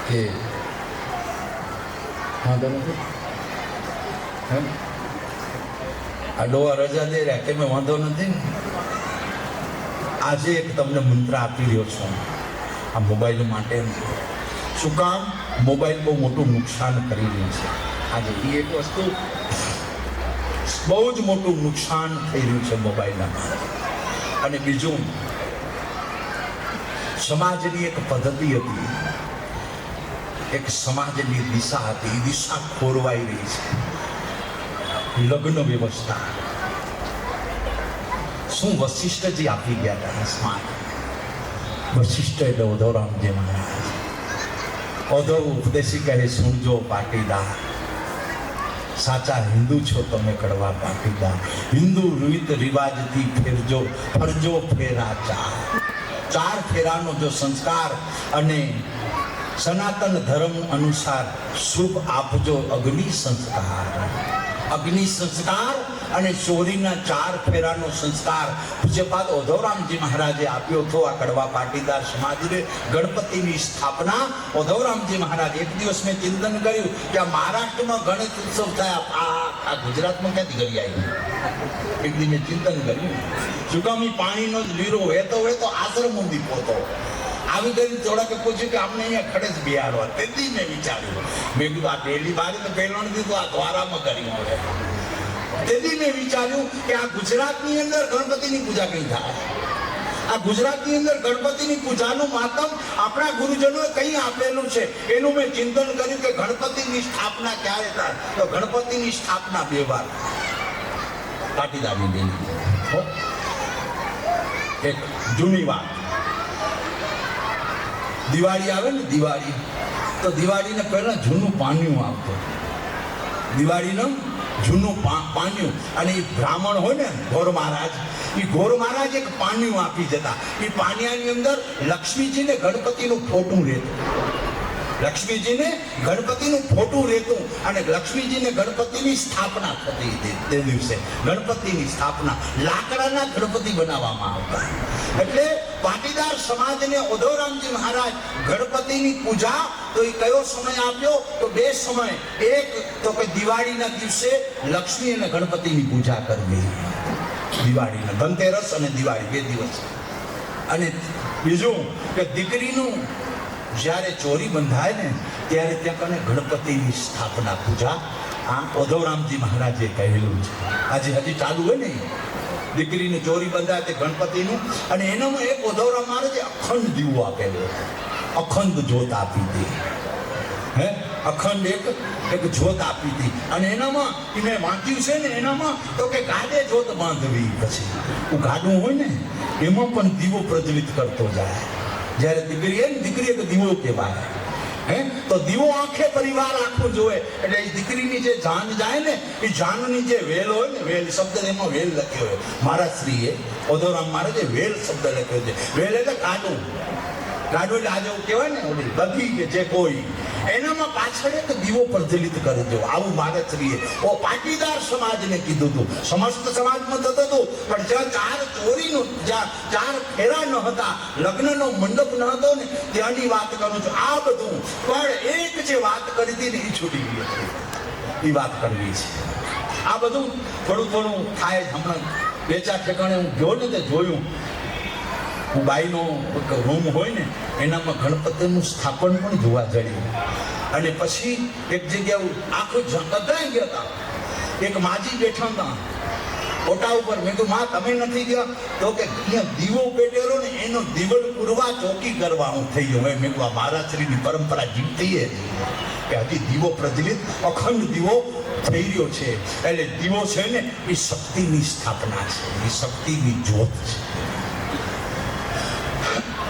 કે આ ડોવા રજા દે રહ્યા કે મેં વાંધો નથી. આજે એક તમને મંત્ર આપી રહ્યો છું આ મોબાઈલ માટે. શું કામ? મોબાઈલ બહુ મોટું નુકસાન કરી રહ્યું છે આજે. એ એક વસ્તુ બહુ જ મોટું નુકસાન થઈ રહ્યું છે મોબાઈલના. અને બીજું, સમાજની એક પદ્ધતિ હતી, એક સમાજની દિશા હતી, એ દિશા ખોરવાઈ રહી છે. લગ્ન વ્યવસ્થા શું વશિષ્ઠજી આપી ગયા હતા સ્મારક. વશિષ્ઠ એટલે ઉધવરામજી મહારાજ. ઉધવ ઉપદેશી કહે, સુણજો પાટીદાર, સાચા હિન્દુ છો તમે કડવા પાટીદાર. હિન્દુ રીત રિવાજથી ફરજો ફેરા 4 ફેરાનો જો સંસ્કાર અને સનાતન ધર્મ અનુસાર શુભ આપજો અગ્નિ સંસ્કાર. અગ્નિ સંસ્કાર અને ચોરીના 4 ફેરાનો સંસ્કાર પૂજ્યપાદ ઉધવરામજી મહારાજે આપ્યો હતો આ કડવા પાટીદાર સમાજને. ગણપતિની સ્થાપના ઉધવરામજી મહારાજ. એક દિવસ મેં ચિંતન કર્યું કે આ મહારાષ્ટ્રમાં ગણેશ ઉત્સવ થયા, આ ગુજરાતમાં ક્યાંથી કરી આવી? એક દી મેં ચિંતન કર્યું, શું કામ પાણીનો જ લીરો વહેતો આશ્રમ ઊંધી પહોંચતો આવી ગઈ. થોડાકે પૂછ્યું કે આમને અહીંયા ખડે જ બિહારવા. તેથી મેં વિચાર્યું, મેં કીધું આ પહેલી બારી તો પહેલો નથી તો આ દ્વારામાં કરી મળે. તેથી મેં વિચાર્યું કે આ ગુજરાતની અંદર ગણપતિની પૂજા કઈ થાય. આ ગુજરાતની અંદર ગણપતિની પૂજાનું માતમ આપણા ગુરુજનોએ કઈ આપેલું છે એનું મેં ચિંતન કર્યું કે ગણપતિની સ્થાપના ક્યારે થાય. તો ગણપતિની સ્થાપના 2 વાર પાટીદારની બેની. એક જૂની વાત, દિવાળી આવે ને, દિવાળી તો દિવાળીને પહેલા જૂનું પાન્યું આવતું. દિવાળીનું જૂનું પાન્યું. અને એ બ્રાહ્મણ હોય ને ગોર મહારાજ, એ ગોર મહારાજ એક પાન્યું આપી જતા. એ પાન્યાની અંદર લક્ષ્મીજીને ગણપતિનું ફોટું રહેતું. લક્ષ્મીજીને ગણપતિનું ફોટું રહેતું અને લક્ષ્મીજીને ગણપતિની સ્થાપના થતી તે દિવસે. ગણપતિની સ્થાપના લાકડાના ગણપતિ બનાવવામાં આવતા. એટલે પાટીદાર સમાજને ઉધવરામજી મહારાજ ગણપતિની પૂજા તો એ કયો સમય આપ્યો? તો 2 સમય. એક તો કે દિવાળીના દિવસે લક્ષ્મી અને ગણપતિની પૂજા કરવી. દિવાળીના ધનતેરસ અને દિવાળી 2 દિવસ. અને બીજું કે દીકરીનું જ્યારે ચોરી બંધાય ને ત્યારે ત્યાં કને ગણપતિની સ્થાપના પૂજા આ ઉધવરામજી મહારાજે કહેલું છે. આજે હજી ચાલુ હોય ને દીકરીની ચોરી બંધાય તે ગણપતિનું. અને એનામાં એક ઉધવરામ મહારાજે અખંડ દીવો આપેલો, અખંડ જ્યોત આપી હતી. હે અખંડ એક જ્યોત આપી હતી. અને એનામાં મેં વાંચ્યું છે ને એનામાં તો કે ગાડે જ્યોત બાંધવી. પછી ગાડું હોય ને એમાં પણ દીવો પ્રજ્વલિત કરતો જાય. જ્યારે દીકરી ને દીકરી એક દીવો કહેવાય. હે તો દીવો આખે પરિવાર આખું જોવે. એટલે એ દીકરીની જે જાન જાય ને એ જાનની જે વેલ હોય ને, વેલ શબ્દ એમાં વેલ લખ્યો હોય. મારા શ્રીએ ઉધવરામ મહારાજે વેલ શબ્દ લખ્યો છે. વેલ એટલે ગાડું. ગાડું એટલે આજે એવું કહેવાય ને ઓલી બધી કે જે કોઈ એનામાં પાછળ એક દીવો પ્રજ્વલિત કરજો. આવું મારા શ્રીએ પાટીદાર સમાજને કીધું હતું. સમસ્ત સમાજમાં થતું હતું પણ જ્યાં 4 ચોરીનું, જ્યાં 4 ફેરા ન હતા, લગ્નનો મંડપ ન હતો ને ત્યાંની વાત કરું છું. આ બધું પણ એક જે વાત કરી હતી ને એ છૂટી ગઈ હતી. એ વાત કરવી છે. આ બધું થોડું થાય. હમણાં 2-4 ઠેકાણે હું ગયો ને તે જોયું. હું બાઈનો રૂમ હોય ને એનામાં ગણપતિનું સ્થાપન પણ જોવા જડ્યું. અને પછી એક જગ્યાએ આખું ગધાઈ ગયા હતા. એક માજી બેઠા હતા ઓટા ઉપર. મેં કીધું માં તમે નથી ગયા? તો કે અહીંયા દીવો પેટેલો ને એનો દીવડ પૂરવા ચોકી કરવા હું થઈ ગયો. મેં કીધું મહારાજશ્રીની પરંપરા જીવતી કે હજી દીવો પ્રજ્વલિત અખંડ દીવો થઈ રહ્યો છે. એટલે દીવો છે ને એ શક્તિની સ્થાપના છે, એ શક્તિની જ્યોત છે.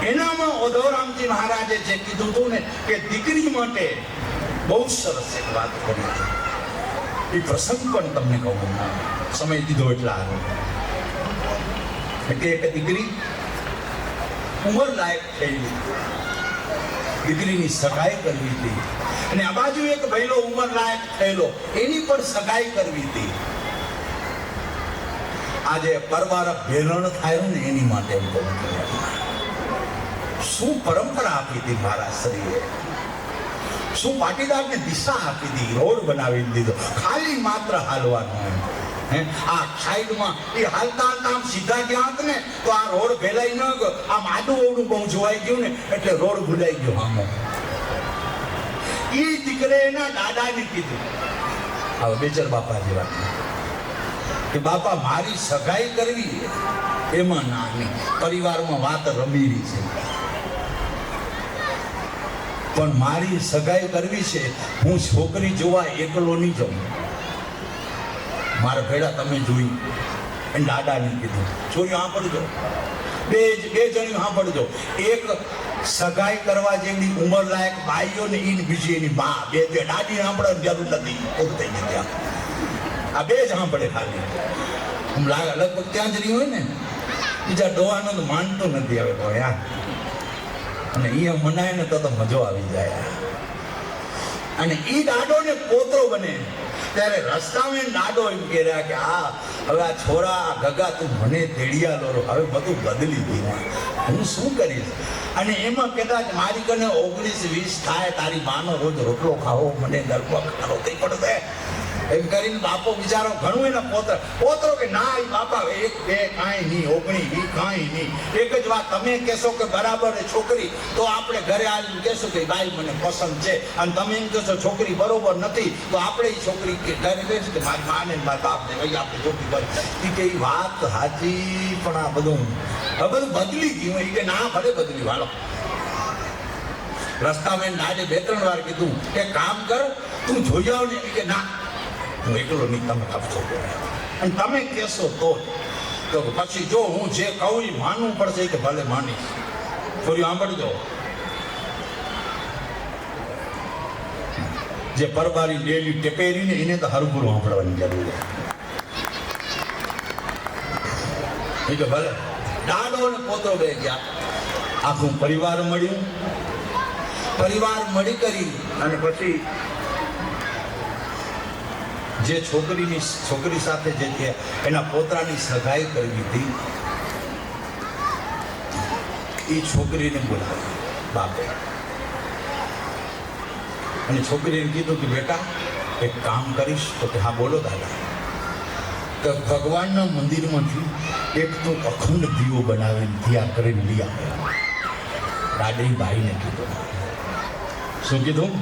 એનામાં ઓધવરામજી મહારાજે જે કીધું હતું ને કે દીકરી માટે બહુ સરસ એક વાત કરી હતી. એ પ્રસંગ પણ તમને કહું, સમય દીધો એટલા કે એક દીકરી ઉંમર લાયક થયેલી, દીકરીની સગાઈ કરવી હતી. અને આ બાજુ એક ભઈલો ઉંમર લાયક થયેલો, એની પણ સગાઈ કરવી હતી. આજે પરવાર ભેરણ થાય ને એની માટે શું પરંપરા આપી હતી મહારાજશ્રીએ, શું પાટીદારને દિશા આપી હતી, રોડ બનાવી દીધો, ખાલી માત્ર હાલવાનું. આ સાઈડમાં એ હાલતા હાલતા આમ સીધા ગયા ને તો આ રોડ ફેલાઈ ન ગયો, આમ આડું ઓડું બહુ જોવાઈ ગયું ને એટલે રોડ ભૂલાઈ ગયો. આમ એ દીકરે એના દાદાને કીધું, હવે બેચર બાપા જેવા કે બાપા મારી સગાઈ કરવી એમાં નાની પરિવારમાં વાત રમીરી છે, પણ મારી સગાઈ કરવી છે. હું છોકરી જોવા એકલો નહીં જાઉં, મારા ભેડા તમે જોઈ. એને દાદાને કીધું છોરીઓ સાંભળજો, બે જણી સાંભળજો. એક સગાઈ કરવા જેવી ઉંમર લાયક ભાઈઓ ને ઈ બીજી એની બા, બે દાદી સાંભળવાની જરૂર નથી, પૂરું થઈ ગયું ત્યાં. આ બે જ સાંભળે ખાલી. લગભગ ત્યાં જ નહીં હોય ને, બીજા ડોવાનો તો માનતો નથી હવે કોઈ. અને એ મનાય ને તો મજો આવી જાય. અને ઈ દાડો ને પોતરો બને ત્યારે રસ્તામાં દાડો એમ કહે રહ્યા કે હવે આ છોરા ગગા તું મને તેડિયા લો, હવે બધું બદલી ગયું, હું શું કરીશ? અને એમાં કદાચ મારી કને 19-20 થાય, તારી માનો રોજ રોટલો ખાવો, મને ગરબા ખાવો થઈ પડશે એમ કરીને બાપો બિચારો ઘણું એના પોતરો કે ના એ બાપા 1 2 કાંઈ નહીં, 19 કાંઈ નહીં. એક જ વાત તમે કહેશો કે બરાબર છોકરી, તો આપણે ઘરે આવીને કહેશું કે ભાઈ મને પસંદ છે, અને તમે એમ કહેશો છોકરી બરોબર નથી, તો આપણે એ છોકરી ઘરે કહીશું કે મારી માને મારા બાપને ભાઈ આપણે છોકરી કરી કે એ વાત સાચી. પણ આ બધું બદલી ગયું. એ કે ના ભલે બદલી વાળો. રસ્તામાં આજે 2-3 વાર કીધું કે કામ કર તું જોઈ આવ ને, કે ના હું એકલો નહીં, તમે આપશો અને તમે કહેશો તો પછી જો હું જે કહું એ માનવું પડશે કે ભલે માનીશ. થોડી સાંભળજો, જે પરબારી ડેલી ટેપેરી ને એને તો હરભુરું સાંભળવાની જરૂર છે. કે ભલે દાડો ને પોતો બે ગયા, આખું પરિવાર મળ્યું. પરિવાર મળી કરી અને પછી જે છોકરી સાથે જે છે એના પોતાની સગાઈ કરવી હતી, એ છોકરીને બોલાવી બાપે. અને છોકરીને કીધું કે બેટા એક કામ કરીશ? તો કે હા બોલો દાદા. તો ભગવાનના મંદિરમાંથી એક તો અખંડ દીવો બનાવીને તૈયાર કરીને લઈ આવ્યો. દાદી ભાઈને કીધું. શું કીધું?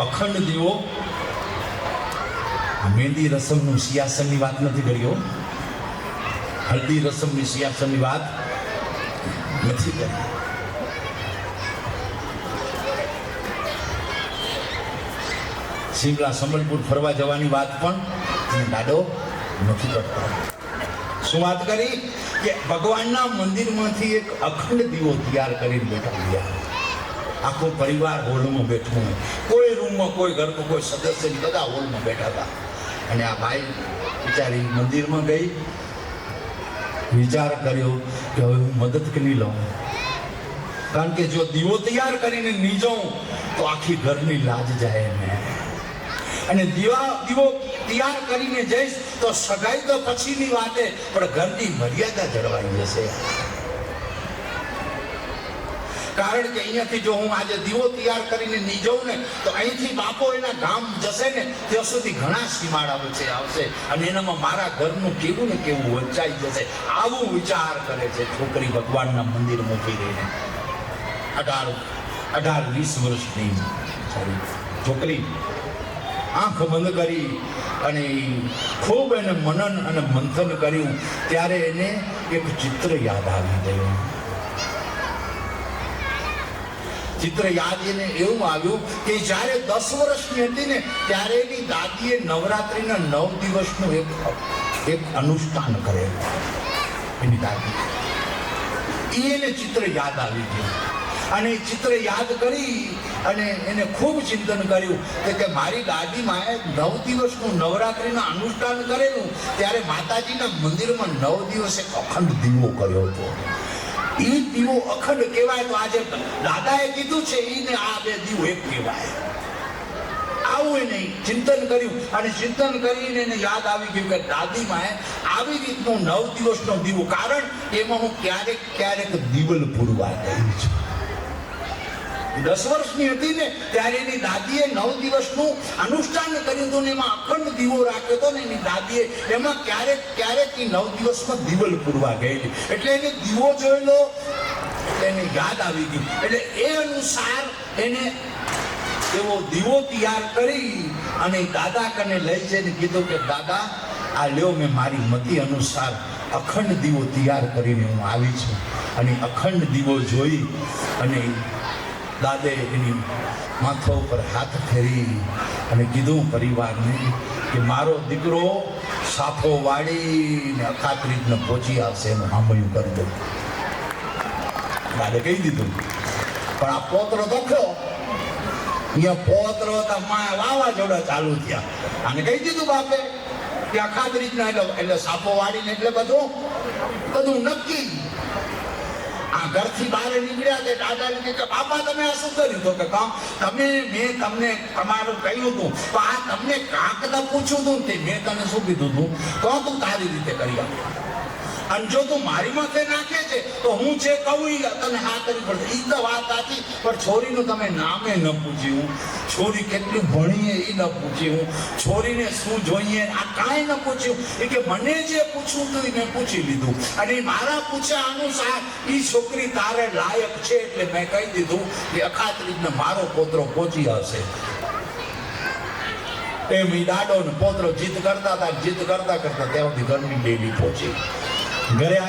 અખંડ દીવો. મહેંદી રસમનું સિયાસનની વાત નથી કરી, હલ્દી રસમની સિયાસનની વાત નથી કરી. શિમલા સંબલપુર ફરવા જવાની વાત પણ દાદો નથી કરતો. શું વાત કરી? કે ભગવાનના મંદિરમાંથી એક અખંડ દીવો તૈયાર કરીને બેઠા ગયા. આખો પરિવાર હોલમાં બેઠું, કોઈ રૂમમાં કોઈ ઘરનું કોઈ સદસ્ય નહીં, બધા હોલમાં બેઠા હતા. અને આ ભાઈ બિચારી મંદિરમાં ગઈ, વિચાર કર્યો કે હવે હું મદદ કરી લઉં, કારણ કે જો દીવો તૈયાર કરીને નહીં જાઉં તો આખી ઘરની લાજ જાય ને. અને દીવો તૈયાર કરીને જઈશ તો સગાઈ તો પછીની વાતે, પણ ઘરની મર્યાદા જળવાઈ જશે. કારણ કે અહીંયાથી જો હું આજે દીવો તૈયાર કરીને નહીં જાઉં ને તો અહીંથી બાપો એના ગામ જશે ને ત્યાં સુધી ઘણા સીમાડા વચ્ચે આવશે, અને એનામાં મારા ઘરનું કેવું ને કેવું વંચાઈ જશે. આવું વિચાર કરે છે છોકરી ભગવાનના મંદિરમાં ઉભી રહીને. 18 18-20 વર્ષની છોકરી આંખ બંધ કરી અને ખૂબ એને મનન અને મંથન કર્યું ત્યારે એને એક ચિત્ર યાદ આવી ગયું. ચિત્ર યાદ એને એવું આવ્યું કે જ્યારે 10 વર્ષની હતી ને ત્યારે એની દાદીએ નવરાત્રિના 9 દિવસનું એક અનુષ્ઠાન કરેલું. એની દાદી એને ચિત્ર યાદ આવી ગયું અને ચિત્ર યાદ કરી અને એને ખૂબ ચિંતન કર્યું કે મારી દાદીમાએ 9 દિવસનું નવરાત્રિનું અનુષ્ઠાન કરેલું ત્યારે માતાજીના મંદિરમાં 9 દિવસ એક અખંડ દીવો કર્યો હતો. એ દીવો અખંડ કહેવાય તો આજે દાદાએ કીધું છે એને આ બે દીવો એક કહેવાય. આવું એને ચિંતન કર્યું અને ચિંતન કરીને એને યાદ આવી ગયું કે દાદીમાએ આવી રીતનું 9 દિવસનો દીવો, કારણ એમાં હું ક્યારેક દિવલ પૂરવા ગઈ છું. 10 વર્ષની હતી ને ત્યારે એની દાદીએ 9 દિવસનું અનુષ્ઠાન કર્યું હતું ને એમાં અખંડ દીવો રાખ્યો હતો ને એની દાદીએ એમાં ક્યારેક એ 9 દિવસમાં દિવલ પૂરવા ગયેલી એટલે એને દીવો જોયેલો એટલે એને યાદ આવી ગયું. એટલે એ અનુસાર એને એવો દીવો તૈયાર કરી અને દાદા કને લઈ જઈને કીધું કે દાદા આ લ્યો મેં મારી મતિ અનુસાર અખંડ દીવો તૈયાર કરીને હું આવી છું. અને અખંડ દીવો જોઈ અને દાદે એની માથા ઉપર હાથ ફેરી અને કીધું પરિવારને કે મારો દીકરો સાફો વાળીને અખાત્રીજને પહોંચી આવશે એનું સાંભળ્યું કરી દઉં. દાદે કહી દીધું પણ આ પોતરો દખ્યો અહીંયા પોતરો વાવાઝોડા ચાલુ થયા અને કહી દીધું બાપે કે અખાત્રીજના એટલે સાફો વાળીને એટલે બધું નક્કી. આ ઘરથી બહાર નીકળ્યા તે દાદાને કે બાપા તમે આ શું કર્યું? તો કે મેં તમને તમારું કહ્યું હતું તો આ તમને કાંકને પૂછ્યું હતું તે મેં તને શું કીધું હતું તો તું તારી રીતે કરી આપ. અને જો તું મારી માથે નાખે છે તો હું જે કહું એ તને હા કરવી પડશે. એ તો વાત સાચી, પણ છોરીનું તમે નામે ન પૂછ્યું, છોરી કેટલી ભણીએ એ ન પૂછ્યું, છોરીને શું જોઈએ આ કાંઈ ન પૂછ્યું. એ કે મને જે પૂછવું હતું એ મેં પૂછી લીધું અને મારા પૂછ્યા અનુસાર એ છોકરી તારે લાયક છે એટલે મેં કહી દીધું કે અખાત્રીજને મારો પોતરો પહોંચી આવશે. એમ એ દાડો ને પોતરો જીત કરતા કરતા ત્યાં સુધી ઘરની ડેલી પહોંચી. ઘરે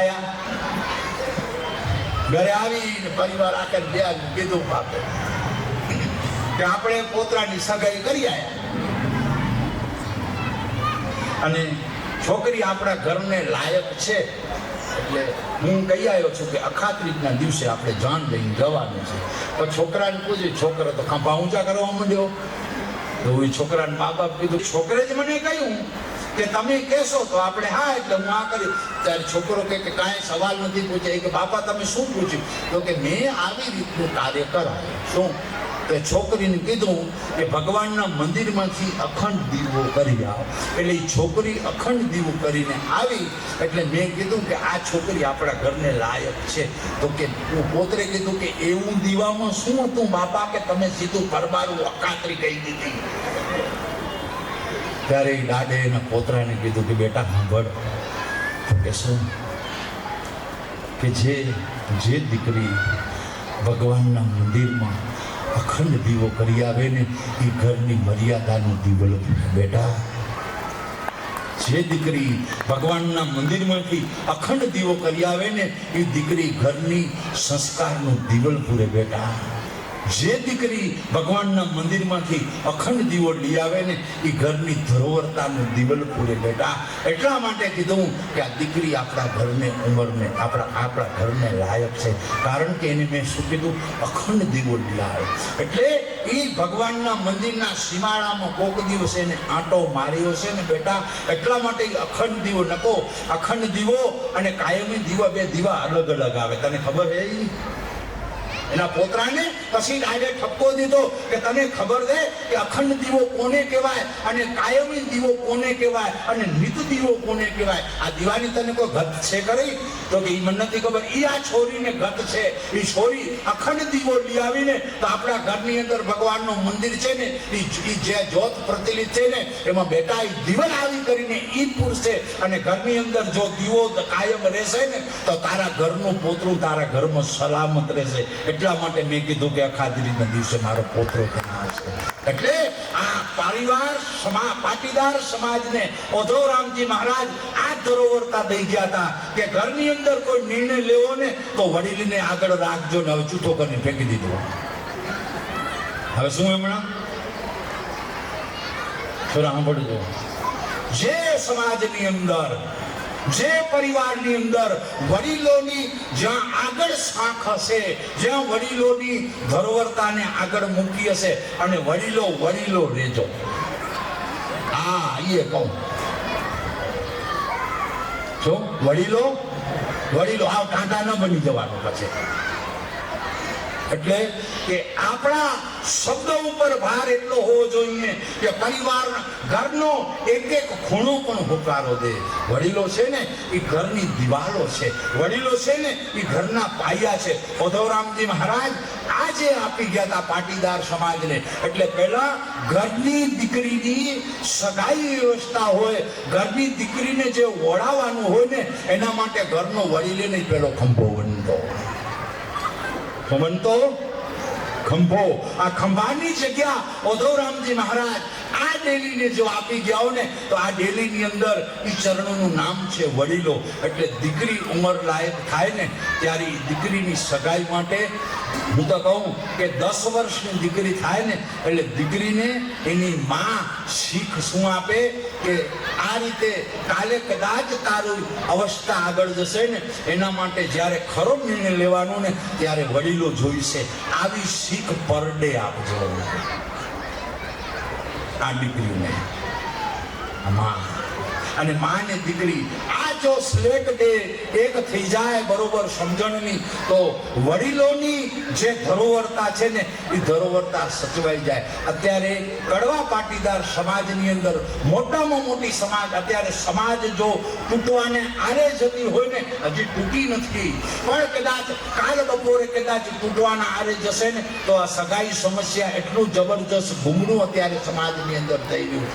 આવીને પરિવાર આખે કીધું બાપે કે આપણે પોતરાની સગાઈ કરી આવ્યા અને છોકરી આપણા ઘરને લાયક છે એટલે હું કહી આવ્યો છું કે અખાત્રીજના દિવસે આપણે જાન લઈને જવાનું છે. પણ છોકરાને પૂછ્યું, છોકરો તો ખંભા ઊંચા કરવા માંડ્યો. તો એ છોકરાને મા બાપ કીધું, છોકરે જ મને કહ્યું કે તમે કહેશો તો આપણે હા એટલે હું આ કર્યું. ત્યારે છોકરો કે કાંઈ સવાલ નથી પૂછ્યા. કે બાપા તમે શું પૂછ્યું? તો કે મેં આવી રીતનું કાર્ય કરાયું. શું? કે છોકરીને કીધું કે ભગવાનના મંદિરમાંથી અખંડ દીવો કરી આવો. એટલે એ છોકરી અખંડ દીવો કરીને આવી એટલે મેં કીધું કે આ છોકરી આપણા ઘરને લાયક છે. તો કે હું પોતરે કીધું કે એવું દીવામાં શું હતું બાપા કે તમે સીધું પરબારું અખાત્રી કહી દીધી. ત્યારે દાદે એના પોતરાને કીધું કે બેટા સાંભળ કે શું કે જે દીકરી ભગવાનના મંદિરમાં અખંડ દીવો કરી આવે ને એ ઘરની મર્યાદાનું દીવલ બેટા. જે દીકરી ભગવાનના મંદિરમાંથી અખંડ દીવો કરી આવે ને એ દીકરી ઘરની સંસ્કારનું દીવલ પૂરે બેટા. જે દીકરી ભગવાનના મંદિરમાંથી અખંડ દીવો લઈ આવે ને એ ઘરની ધરોવરતાનું દીવલ પૂરે બેટા. એટલા માટે કીધું કે આ દીકરી આપણા ઘરને ઉંમરને આપણા ઘરને લાયક છે, કારણ કે એને મેં શું કીધું અખંડ દીવો લઈ આવે. એટલે એ ભગવાનના મંદિરના સીમાડામાં કોક દિવસ એને આંટો માર્યો છે ને બેટા. એટલા માટે અખંડ દીવો નકો. અખંડ દીવો અને કાયમી દીવા બે દીવા અલગ અલગ આવે. તને ખબર છે? એના પોતરાને પછી ડાયરેક્ટ ઠપકો દીધો કે તને ખબર છે કે અખંડ દીવો કોને કહેવાય અને કાયમી દીવો કોને કહેવાય અને નિત દીવો કોને કહેવાય? આ દીવાની તને કોઈ ગત છે કરી? તો કે એ મને નથી ખબર. એ આ છોરીને ગત છે. એ છોરી અખંડ દીવો લઈ આવીને તો આપણા ઘરની અંદર ભગવાનનું મંદિર છે ને એ જે જ્યોત પ્રચલિત છે ને એમાં બેટા એ દીવલ આવી કરીને એ પૂરશે અને ઘરની અંદર જો દીવો કાયમ રહેશે ને તો તારા ઘરનું પોતરું તારા ઘરમાં સલામત રહેશે. એટલા માટે મેં કીધું કે અખાત્રીજના દિવસે મારો પોતરો ત્યાં આવશે. એટલે આ પરિવાર પાટીદાર સમાજને ઓધવરામજી મહારાજ આ ધરોવરતા દઈ ગયા હતા કે ઘરની અંદર કોઈ નિર્ણય લેવો ને તો વડીલને આગળ રાખજો ને હવે જૂઠો કરીને ફેંકી દીધો. હવે શું હમણાં સાંભળજો, જે સમાજની અંદર જે પરિવારની અંદર વડીલોની જ્યાં આગળ શાખ હશે, જ્યાં વડીલોની ધરોવરતાને આગળ મૂકી હશે અને વડીલો રેજો. હા એ કહું જો વડીલો આવ ટાંટા ન બની જવાનું પછી. એટલે કે આપણા શબ્દ ઉપર ભાર એટલો હોવો જોઈએ કે પરિવાર ઘરનો એક ખૂણો પણ હોકારો દે. વડીલો છે ને એ ઘરની દિવાલો છે, વડીલો છે ને એ ઘરના પાયા છે. ઓધવરામજી મહારાજ આજે આપી ગયા હતા પાટીદાર સમાજને. એટલે પહેલા ઘરની દીકરીની સગાઈ વ્યવસ્થા હોય, ઘરની દીકરીને જે ઓળાવવાનું હોય ને એના માટે ઘરનો વડીલે નહીં પેલો ખંભો બનતો ખંભો. આ ખંભાની જગ્યા ઓધવરામજી મહારાજ આ ડેલીને જો આપી ગયા ને તો આ ડેલીની અંદર એ ચરણોનું નામ છે વડીલો. એટલે દીકરી ઉંમર લાયક થાય ને ત્યારે દીકરીની સગાઈ માટે હું તો કહું કે 10 વર્ષની દીકરી થાય ને એટલે દીકરીને એની માં શીખ શું આપે કે આ રીતે કાલે કદાચ તારું અવસ્થા આગળ જશે ને એના માટે જ્યારે ખરો નિર્ણય લેવાનો ને ત્યારે વડીલો જોઈશે. આવી શીખ પર ડે આપજો આ દીકરીને. અને માં ને દીકરી આ જો સ્લેટ ડે એક થઈ જાય બરોબર સમજણની તો વડીલોની જે ધરોવરતા છે ને એ ધરોવરતા સચવાઈ જાય. અત્યારે કડવા પાટીદાર સમાજની અંદર મોટામાં મોટી સમાજ અત્યારે સમાજ જો તૂટવાને આરે જતી હોય ને હજી તૂટી નથી પણ કદાચ કાલ બપોરે કદાચ તૂટવાના આરે જશે ને તો આ સગાઈ સમસ્યા એટલું જબરજસ્ત ઘૂમણું અત્યારે સમાજની અંદર થઈ ગયું.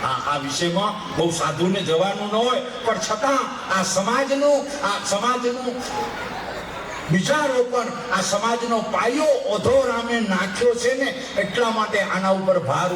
આ વિષયમાં બહુ સાધુને જવાનું ન હોય પણ છતાં આ સમાજનું વિચારોપણ આ સમાજનો પાયો ઓધવરામે નાખ્યો છે ને એટલા માટે આના ઉપર ભાર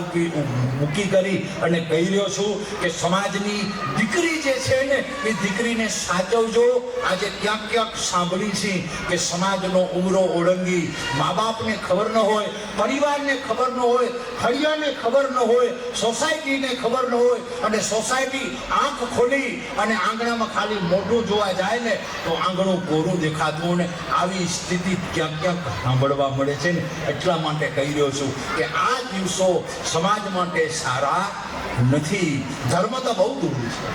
મૂકી કરી અને કહી રહ્યો છું કે સમાજની દીકરી જે છે ને એ દીકરીને સાચવજો. આજે ક્યાંક સાંભળી છે કે સમાજનો ઉમરો ઓળંગી મા બાપને ખબર ન હોય, પરિવારને ખબર ન હોય, ફળિયાને ખબર ન હોય, સોસાયટીને ખબર ન હોય અને સોસાયટી આંખ ખોલી અને આંગણામાં ખાલી મોઢું જોવા જાય ને તો આંગણું કોરું દેખાતું ને આવી સ્થિતિ ક્યાંક સાંભળવા મળે છે ને એટલા માટે કહી રહ્યો છું કે આ દિવસો સમાજ માટે સારા નથી. ધર્મ તો બહુ દૂર છે.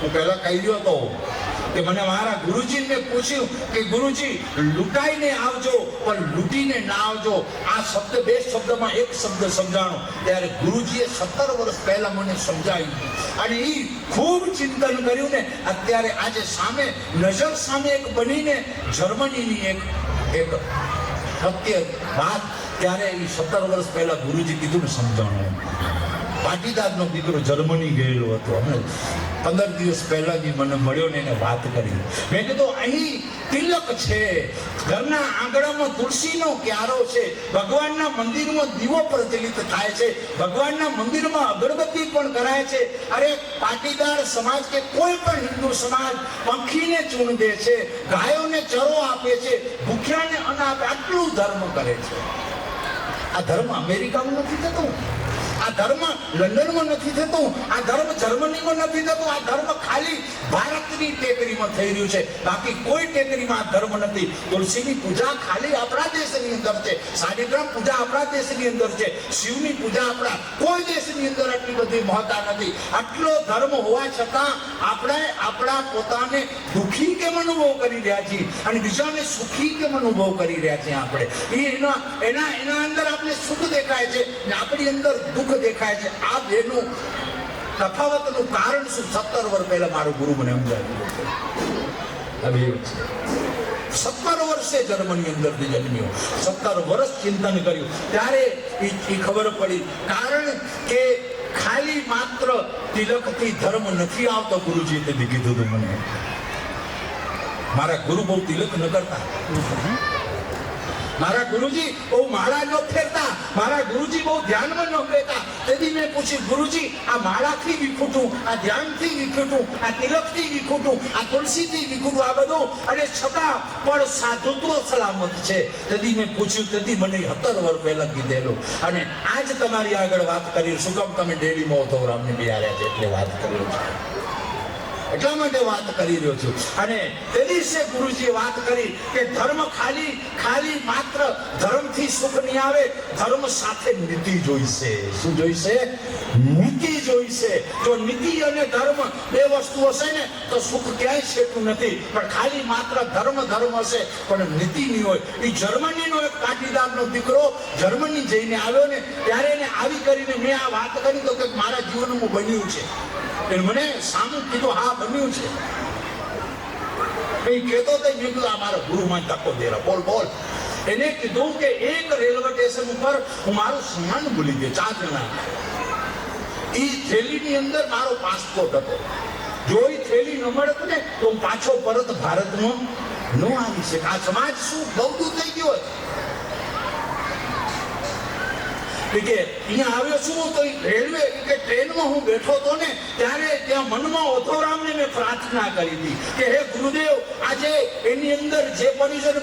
હું પહેલા કહી રહ્યો હતો કે મને મારા ગુરુજીને પૂછ્યું કે ગુરુજી લૂંટાઈને આવજો પણ લૂંટીને ના આવજો. આ શબ્દ બે શબ્દમાં એક શબ્દ સમજાણો ત્યારે ગુરુજીએ 17 વર્ષ પહેલા મને સમજાવ્યું અને એ ખૂબ ચિંતન કર્યું ને અત્યારે આજે સામે નજર સામે એક બનીને જર્મનીની એક સત્ય વાત ત્યારે એ 17 વર્ષ પહેલા ગુરુજી કીધું ને સમજાણું. પાટીદારનો દીકરો જર્મની ગયેલો હતો. અમે 15 દિવસ પહેલા જ મને મળ્યો ને એને વાત કરી. મેં કીધું અહીં તિલક છે, ઘરના આંગણામાં તુલસીનો ક્યારો છે, ભગવાનના મંદિરમાં દીવો પ્રજ્વલિત થાય છે, ભગવાનના મંદિરમાં અગરબત્તી પણ કરાય છે. અરે પાટીદાર સમાજ કે કોઈ પણ હિન્દુ સમાજ પંખીને ચૂણ દે છે, ગાયોને ચરો આપે છે, ભૂખ્યાને અન્ન આપે, આટલું ધર્મ કરે છે. આ ધર્મ અમેરિકામાં નથી થતું, આ ધર્મ લંડનમાં નથી થતું, આ ધર્મ જર્મનીમાં નથી થતું. આ ધર્મ ખાલી ભારતની ટેકરીમાં થઈ રહ્યું છે, બાકી કોઈ ટેકરીમાં આ ધર્મ નથી. તુલસીની પૂજા ખાલી આપણા દેશની અંદર છે, શાલિગ્રામ પૂજા આપણા દેશની અંદર છે, શિવની પૂજા આપણા કોઈ દેશની અંદર આટલી બધી મહત્તા નથી. આટલો ધર્મ હોવા છતાં આપણે આપણા પોતાને દુઃખી કેમ અનુભવ કરી રહ્યા છીએ અને બીજાને સુખી કેમ અનુભવ કરી રહ્યા છીએ. આપણે એના અંદર આપણે સુખ દેખાય છે ને આપણી અંદર દુઃખ દેખાય છે. આ બેનું તફાવતનું કારણ શું? 17 વર્ષ પહેલા મારો ગુરુ મને સમજાવ્યું. 17 વર્ષે જર્મની અંદરથી જન્મ્યો, 17 વર્ષ ચિંતન કર્યું ત્યારે એ ખબર પડી. કારણ કે ખાલી માત્ર તિલકથી ધર્મ નથી આવતો. ગુરુજીએ કીધું હતું મને મારા ગુરુ બહુ તિલક ન કરતા, મારા ગુરુજી બહુ માળા ન ફેરતા, મારા ગુરુજી બહુ ધ્યાનમાં ન લેતા. તેથી મેં પૂછ્યું, ગુરુજી આ માળાથી વિખૂટું, આ ધ્યાનથી વિખૂટું, આ તિલકથી વિખૂટું, આ તુલસીથી વિખૂટું, આ બધું અને છતાં પણ સાધુત્વ સલામત છે. તેથી મેં પૂછ્યું, તેથી મને 17 વર્ષ પહેલા કીધેલું. અને આજ તમારી આગળ વાત કરી. શું કામ તમે ડેરીમાં ઉદ્ધવરામને બિહાર્યા છે એટલે વાત કર્યો છે, એટલા માટે વાત કરી રહ્યો છું. અને તે દિવસે ગુરુજીએ વાત કરી કે ધર્મ ખાલી માત્ર ધર્મથી સુખ નહીં આવે, ધર્મ સાથે નીતિ જોઈશે. શું જોઈશે? નીતિ જોઈશે. જો નીતિ અને ધર્મ બે વસ્તુ હશે ને તો સુખ ક્યાંય છેટું નથી. પણ ખાલી માત્ર ધર્મ હશે પણ નીતિ નહીં હોય. એ જર્મનીનો એક પાટીદારનો દીકરો જર્મની જઈને આવ્યો ને ત્યારે એને આવી કરીને મેં આ વાત કરી તો કે મારા જીવનમાં બન્યું છે. મને સામું કીધું, હા બન્યું છે. કઈ કહેતો તો મેં કીધું આ મારા ગુરુમાં ધક્કો દેરા. બોલ. એને કીધું કે એક રેલવે સ્ટેશન ઉપર હું મારું સામાન ભૂલી ગયો, 4 જણા. એ થેલીની અંદર મારો પાસપોર્ટ હતો. જો એ થેલી ન મળત ને તો હું પાછો પરત ભારતમાં ન આવી શકે. આ સમાજ શું બહુ થઈ ગયો કે અહીંયા આવ્યો છું તો રેલવે કે ટ્રેનમાં હું બેઠો હતો ને ત્યારે ત્યાં મનમાં ઓથોરામને મેં પ્રાર્થના કરી હતી કે હે ગુરુદેવ, આજે એની અંદર જે પડ્યું છે ને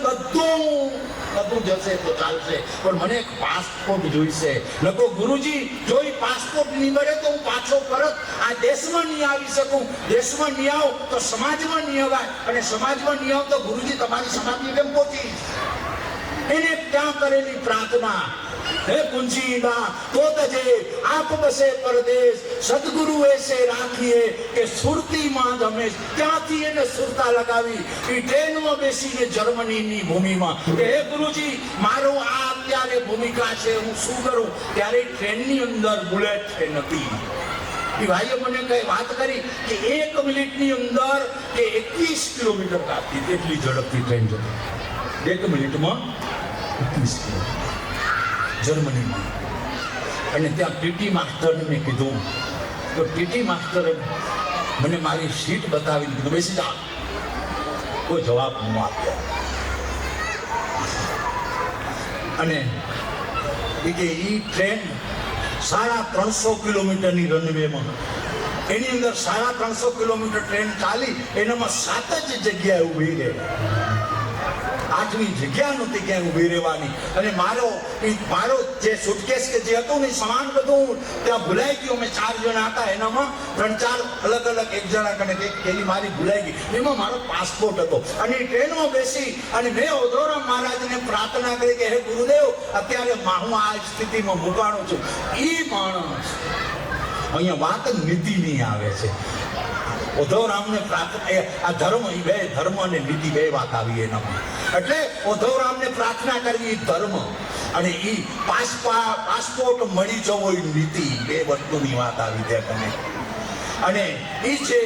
બધું જશે તો ચાલશે, પણ મને એક પાસપોર્ટ જોઈશે. લખો ગુરુજી, જો એ પાસપોર્ટ નહીં મળે તો હું પાછો પરત આ દેશમાં નહીં આવી શકું. દેશમાં નહીં આવો તો સમાજમાં નહીં અવાય, અને સમાજમાં નહીં આવો તો ગુરુજી તમારી સમાજની કેમ પહોંચી. એને ત્યાં કરેલી પ્રાર્થના, હે કુંજીબા તો તજે આપ બસે પરદેશ, સદગુરુ એસે રાખીએ કે સુરતીમાં જ હંમેશ. ત્યાંથી એને સુરતા લગાવી એ ટ્રેનમાં બેસીને જર્મનીની ભૂમિમાં કે હે ગુરુજી, મારો આ અત્યારે ભૂમિકા છે, હું શું કરું. ત્યારે ટ્રેનની અંદર બુલેટ ટ્રેન હતી. એ ભાઈએ મને કઈ વાત કરી કે 1 મિનિટની અંદર કે 21 કિલોમીટર કાપતી, એટલી ઝડપથી ટ્રેન જતી. 1 મિનિટમાં 21 કિલોમીટર જર્મનીમાં. અને ત્યાં પીટી માસ્ટરને મેં કીધું તો પીટી માસ્ટરે મને મારી સીટ બતાવીને કીધું બેસી જા. કોઈ જવાબ ન આપ્યો. અને એ કે એ ટ્રેન 350 કિલોમીટરની રનવેમાં, એની અંદર 350 કિલોમીટર ટ્રેન ચાલી, એનામાં 7 જ જગ્યાએ ઊભી રહે. 8મી જગ્યા નહોતી ક્યાંય ઊભી રહેવાની. અને મારો જે સુટકેસ કે જે હતું ને સામાન બધું ત્યાં ભૂલાઈ ગયું. અમે 4 જણા હતા, એનામાં 3-4 અલગ એક જણા કને પેલી મારી ભૂલાઈ ગઈ. એમાં મારો પાસપોર્ટ હતો. અને ટ્રેનમાં બેસી અને મેં ઓધોરામ મહારાજને પ્રાર્થના કરી કે હે ગુરુદેવ, અત્યારે હું આ સ્થિતિમાં મુકાણો છું. એ માણસ અહીંયા વાત નીતિની આવે છે. ઉદ્ધવરામને પ્રાર્થના, આ ધર્મ, એ બે ધર્મ અને નીતિ બે વાત આવી એનામાં. એટલે ઉદ્ધવરામને પ્રાર્થના કરવી ધર્મ, અને એ પાસપોર્ટ મળી જવો એ નીતિ. બે વસ્તુની વાત આવી ત્યાં તમે. અને એ જે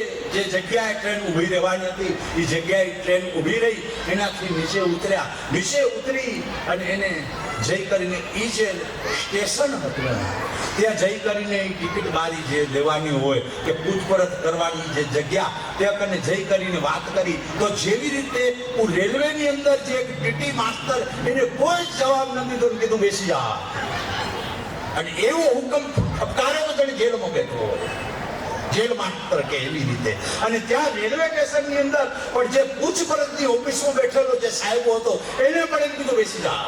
જગ્યાએ ટ્રેન ઊભી રહેવાની હતી એ જગ્યાએ ટ્રેન ઊભી રહી. એનાથી નીચે ઉતર્યા. નીચે ઉતરી અને એને જઈ કરીને એ જે સ્ટેશન હતું ત્યાં જઈ કરીને ટિકિટ બારી જે લેવાની હોય કે પૂછપરછ કરવાની જે જગ્યા, ત્યાં કને જઈ કરીને વાત કરી. તો જેવી રીતે હું રેલવેની અંદર જે ટીટી માસ્ટર એને કોઈ જવાબ નથી તો કીધું બેસી જા. અને એવો હુકમ ઠપકાર્યો તો જેલમાં બેઠો હોય, જેલ માસ્ટર કે એવી રીતે. અને ત્યાં રેલવે સ્ટેશનની અંદર પણ જે પૂછપરછની ઓફિસમાં બેઠેલો જે સાહેબ હતો એને પણ એમ કીધું બેસી જા.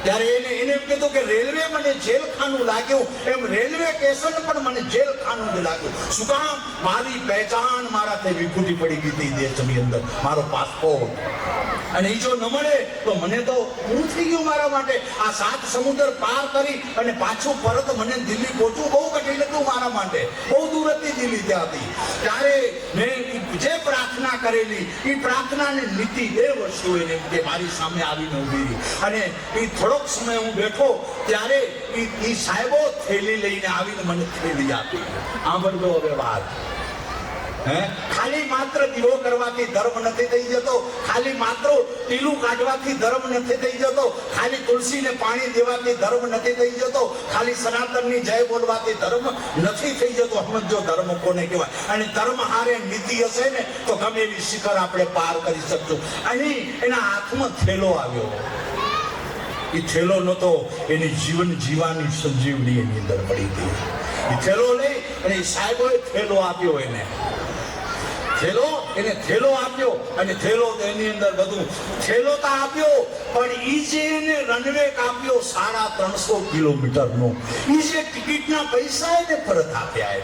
ત્યારે એને એમ કીધું કે રેલવે મને જેલખાનું લાગ્યું, એમ રેલવે સ્ટેશન પણ મને જેલખાનું જ લાગ્યું. શું કામ? મારી પહેચાન મારાથી વિખૂટી પડી ગઈ હતી દેશની અંદર, મારો પાસપોર્ટ. અને એ જો ન મળે તો મને તો હું થઈ ગયું મારા માટે. આ 7 સમુદ્ર પાર કરી અને પાછું પરત મને દિલ્હી પહોંચવું બહુ કઠિન હતું મારા માટે. બહુ દૂર હતી દિલ્હી ત્યાંથી. ત્યારે મેં જે પ્રાર્થના કરેલી એ પ્રાર્થનાને નીતિ બે વસ્તુ એને કે મારી સામે આવીને ઊભી રહી. અને એ થોડોક સમય હું બેઠો ત્યારે એ સાહેબો થેલી લઈને આવીને મને થેલી આપી. સાંભળજો હવે વાત. ખાલી માત્ર દીવો કરવાથી ધર્મ નથી થઈ જતો, ખાલી માત્ર ટીલું કાઢવાથી ધર્મ નથી થઈ જતો, ખાલી તુલસીને પાણી દેવાથી ધર્મ નથી થઈ જતો, ખાલી સનાતનની જય બોલવાથી ધર્મ નથી થઈ જતો. સમજો ધર્મ કોને કહેવાય. અને ધર્મ હારે નીતિ હશે ને તો ગમે એવી શિખર આપણે પાર કરી શકશું. અહીં એના હાથમાં થેલો આવ્યો. એ થેલો નતો, એની જીવન જીવાની સંજીવની એની અંદર પડી ગઈ. એ થેલો લઈ અને સાહેબોએ થેલો આપ્યો એને થેલો આપ્યો અને થેલો એની અંદર બધું થેલો તો આપ્યો, પણ ઈ જે એને રનવે કાપ્યો 350 કિલોમીટરનો, ઈ જે ટિકિટના પૈસા એને પરત આપ્યા.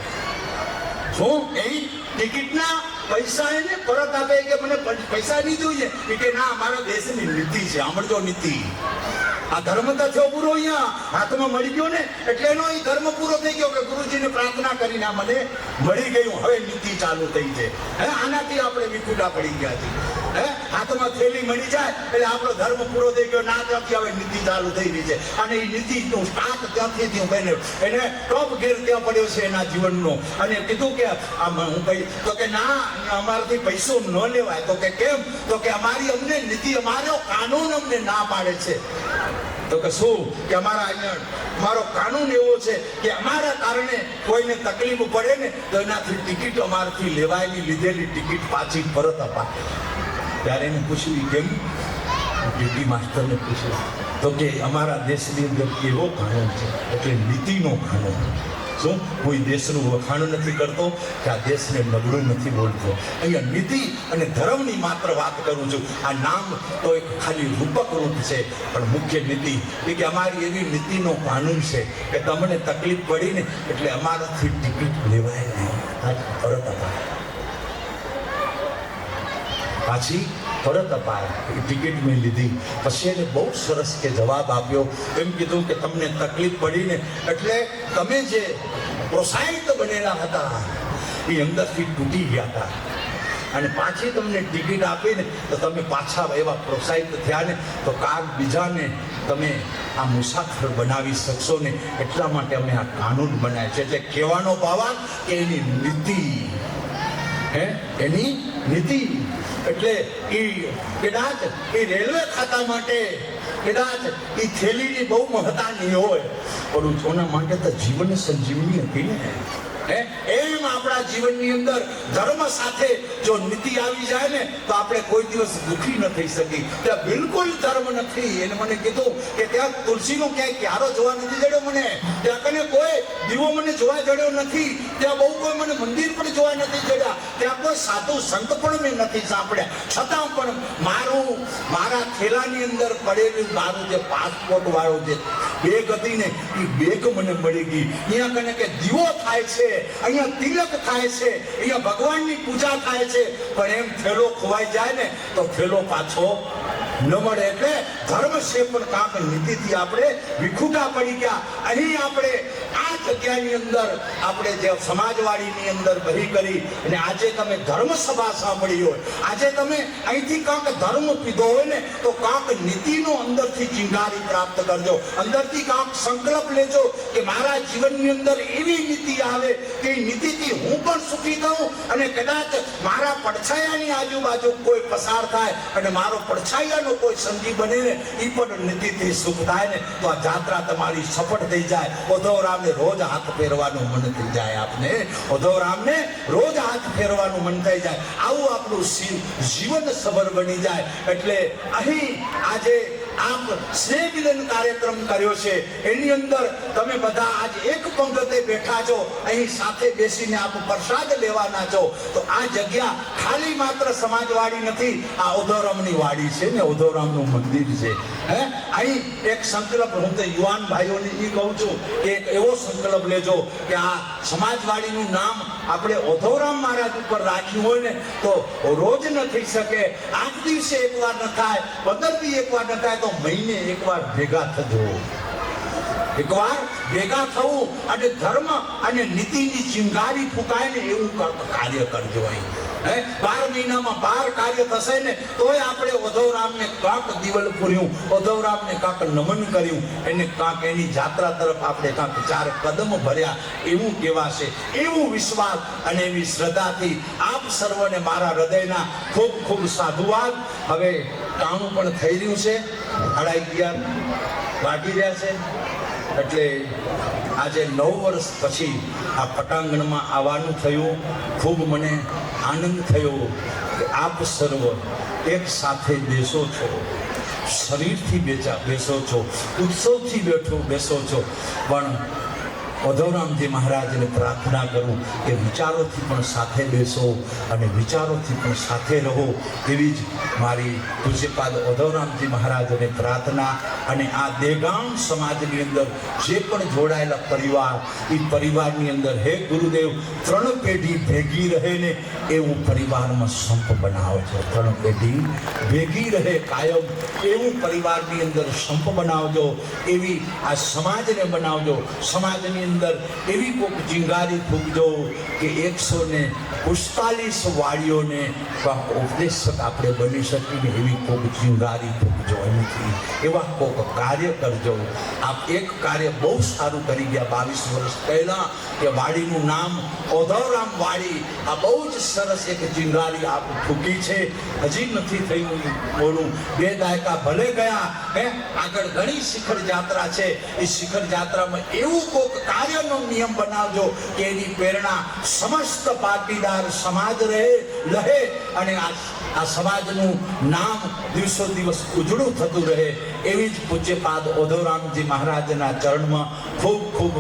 શું એ ટિકિટના પૈસા એને પરત આપે કે મને પૈસા નહીં જોઈએ? કે ના, અમારા દેશની નીતિ છે. સાંભળજો, નીતિ. આ ધર્મ તો થયો પૂરો, અહીંયા હાથમાં મળી ગયો ને એટલે એનો એ ધર્મ પૂરો થઈ ગયો કે ગુરુજીને પ્રાર્થના કરીને મને મળી ગયું, હવે નીતિ ચાલુ થઈ છે. આનાથી આપણે વિખુટા પડી ગયા છીએ. હાથમાં થેલી મળી જાય એટલે આપણો ધર્મ પૂરો થઈ ગયો. ના, ત્યાંથી હવે નીતિ ચાલુ થઈ રહી છે અને એ નીતિનું સ્ટાર્ટ ત્યાંથી થયું. એને ટોપ ગેર ત્યાં પડ્યો છે એના જીવનનો. અને કીધું કે હું કહી તો કે ના, અમારાથી પૈસો ન લેવાય. તો કે કેમ? તો કે અમને નીતિ, અમારો કાનૂન અમને ના પાડે છે. તો કે શું? કે અમારો કાનૂન એવો છે કે અમારા કારણે કોઈને તકલીફ પડે ને તો એનાથી ટિકિટ અમારાથી લેવાયેલી લીધેલી ટિકિટ પાછી પરત અપાય. ત્યારે એને પૂછ્યું કેમ? ડીટી માસ્ટરને પૂછ્યું તો કે અમારા દેશની અંદર એવો કાનૂન છે, એટલે નીતિનો કાનૂન. શું? કોઈ દેશનું વખાણ નથી કરતો કે આ દેશને નબળું નથી બોલતો. અહીંયા નીતિ અને ધર્મની માત્ર વાત કરું છું. આ નામ તો એક ખાલી રૂપક રૂપ છે, પણ મુખ્ય નીતિ એ કે અમારી એવી નીતિનો કાનૂન છે કે તમને તકલીફ પડી ને એટલે અમારાથી ટિકિટ લેવાય નહીં, પરત અપાય. પાછી પરત અપાય. એ ટિકિટ મેં લીધી. પછી એને બહુ સરસ કે જવાબ આપ્યો. એમ કીધું કે તમને તકલીફ પડી ને એટલે તમે જે પ્રોત્સાહિત બનેલા હતા એ અંદરથી તૂટી ગયા હતા, અને પાછી તમને ટિકિટ આપી ને તો તમે પાછા એવા પ્રોત્સાહિત થયા ને તો કાલ બીજાને તમે આ મુસાફર બનાવી શકશો ને. એટલા માટે અમે આ કાનૂન બનાવ્યો છે. એટલે કહેવાનો ભાવાર્થ કે એની નીતિ, એની નીતિ એટલે કદાચ એ રેલવે ખાતા માટે કદાચ એ થેલીની બહુ મહત્તા નહીં હોય, પણ કોના માટે તો જીવન સંજીવની હતી ને. એમ આપણા જીવનની અંદર ધર્મ સાથે જો નીતિ આવી જાય ને તો આપણે કોઈ દિવસ દુઃખી ન થઈ શકી. ત્યાં બિલકુલ ધર્મ નથી. એને મને કીધું કે ત્યાં તુલસીનો ક્યાંય ક્યારો જોવા નથી જડ્યો મને, ત્યાં કને કોઈ દીવો મને જોવા જડ્યો નથી, ત્યાં બહુ કોઈ મને મંદિર પણ જોવા નથી જડ્યા, ત્યાં કોઈ સાધુ સંત પણ મેં નથી સાંભળ્યા. છતાં પણ મારા થેલાની અંદર પડેલું મારું જે પાસપોર્ટ વાળો જે બેગ હતી ને એ બેગ મને મળી ગઈ. અહીંયા કને કે દીવો થાય છે, અહીંયા તિલક થાય છે, અહીંયા ભગવાનની પૂજા થાય છે, પણ એમ થેલો ખોવાઈ જાય ને તો થેલો પાછો ન મળે. એટલે ધર્મ છે પણ કાંક નીતિથી આપણે વિખૂટા પડી ગયા. અહીં આપણે આ જગ્યાની અંદર આપણે જે સમાજવાડીની અંદર બહી કરી અને આજે તમે ધર્મ સભા સાંભળી હોય, આજે તમે અહીંથી કાંક ધર્મ પીધો હોય ને તો કાંક નીતિનો અંદરથી ચિંગારી પ્રાપ્ત કરજો. અંદરથી કાંક સંકલ્પ લેજો કે મારા જીવનની અંદર એવી નીતિ આવે કે નીતિથી હું પણ સુખી થઉં અને કદાચ મારા પડછાયાની આજુબાજુ કોઈ પસાર થાય અને મારો પડછાયાનો કોઈ સંગી બને ને એ પણ નીતિથી સુખ થાય ને તો આ જાત્રા તમારી સફળ થઈ જાય. ઉદ્ધવરામને રોજ હાથ ફેરવાનું મન થઈ જાય. આપને ઉદ્ધવરામને રોજ હાથ ફેરવાનું મન થઈ જાય. આવું આપણું જીવન સબર બની જાય. એટલે અહીં આજે આપ સ્નેહ મિલન કાર્યક્રમ કર્યો છે, એની અંદર તમે બધા આજ એક પંક્તિ બેઠા છો, અહીં સાથે બેસીને આપ પ્રસાદ લેવાના છો. તો આ જગ્યા ખાલી માત્ર સમાજવાડી નથી, આ ઉદ્ધવરામની વાડી છે ને, ઉદ્ધવરામનું મંદિર છે. અહીં એક સંકલ્પ હું તો યુવાન ભાઈઓને એ કહું છું કે એક એવો સંકલ્પ લેજો કે આ સમાજવાડીનું નામ આપણે ઉદ્ધવરામ મહારાજ ઉપર રાખ્યું હોય ને તો રોજ ન થઈ શકે, 8 દિવસે એકવાર ન થાય, 15 દી એકવાર ન થાય તો મહિને એકવાર ભેગા થજો. એકવાર ભેગા થવું અને ધર્મ અને નીતિની ચિંગારી ફૂંકાય ને એવું કાર્ય કરજો. અહીં હે 12 મહિનામાં 12 કાર્ય થશે ને તોય આપણે ઉદ્ધવરામને કાંક દિવલ પૂર્યું, ઉદ્ધવરામને કાંક નમન કર્યું, એને કાંક એની જાત્રા તરફ આપણે કાંક 4 કદમ ભર્યા એવું કહેવાશે. એવું વિશ્વાસ અને એવી શ્રદ્ધાથી આપ સર્વને મારા હૃદયના ખૂબ ખૂબ સાધુવાદ. હવે કામ પણ થઈ રહ્યું છે, 11:30 વાગી રહ્યા છે, એટલે આજે 9 વર્ષ પછી આ પટાંગણમાં આવવાનું થયું. ખૂબ મને આનંદ થયો કે આપ સર્વ એક સાથે બેસો છો, શરીરથી બેસો છો, ઉત્સવથી બેસો છો, પણ ઉદ્ધવરામજી મહારાજને પ્રાર્થના કરું કે વિચારોથી પણ સાથે બેસો અને વિચારોથી પણ સાથે રહો. એવી જ મારી પૂજ્યપાદ ઉદ્ધવરામજી મહારાજને પ્રાર્થના. અને આ દેગામ સમાજની અંદર જે પણ જોડાયેલા પરિવાર, એ પરિવારની અંદર હે ગુરુદેવ 3 પેઢી ભેગી રહે ને એવું પરિવારમાં સંપ બનાવો છો. 3 પેઢી ભેગી રહે કાયમ એવું પરિવારની અંદર સંપ બનાવજો, એવી આ સમાજને બનાવજો. સમાજની અંદર એવી કોઈક ચિંગારી ફૂંકજો કે 145 વાડીઓને ઉપદેશક આપણે બની શકીને એવી કોઈક ચિંગારી ફૂંકજો. એમથી એવા કોઈક કાર્ય કરજો. આપ એક કાર્ય બહુ સારું કરી ગયા 22 વર્ષ પહેલા કે વાડીનું નામ ઉદ્ધવરામ વાડી. આ બહુ જ સરસ એક ચિંગારી આપ ફૂંકી છે. હજી નથી થયું બોલું, 2 દાયકા ભલે ગયા, હે આગળ ઘણી શિખર જાત્રા છે. એ શિખર જાત્રામાં એવું કોઈક કાર્યનો નિયમ બનાવજો કે એની પ્રેરણા સમસ્ત પાટીદાર સમાજ લહે અને આ સમાજનું નામ દિવસો દિવસ ઉજળું થતું રહે. એવી જ પૂજ્યપાદ ઉદ્ધવરામજી મહારાજના ચરણમાં ખૂબ ખૂબ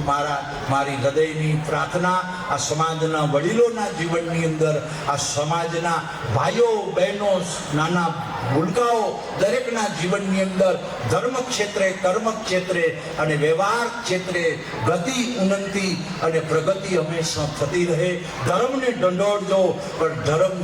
મારી હૃદયની પ્રાર્થના. આ સમાજના વડીલોના જીવનની અંદર, આ સમાજના ભાઈઓ બહેનો, નાના ભૂલકાઓ દરેકના જીવનની અંદર ધર્મ ક્ષેત્રે, કર્મ ક્ષેત્રે અને વ્યવહાર ક્ષેત્રે ગતિ, ઉન્નતિ અને પ્રગતિ હંમેશા થતી રહે. ધર્મને દંડોળજો, પણ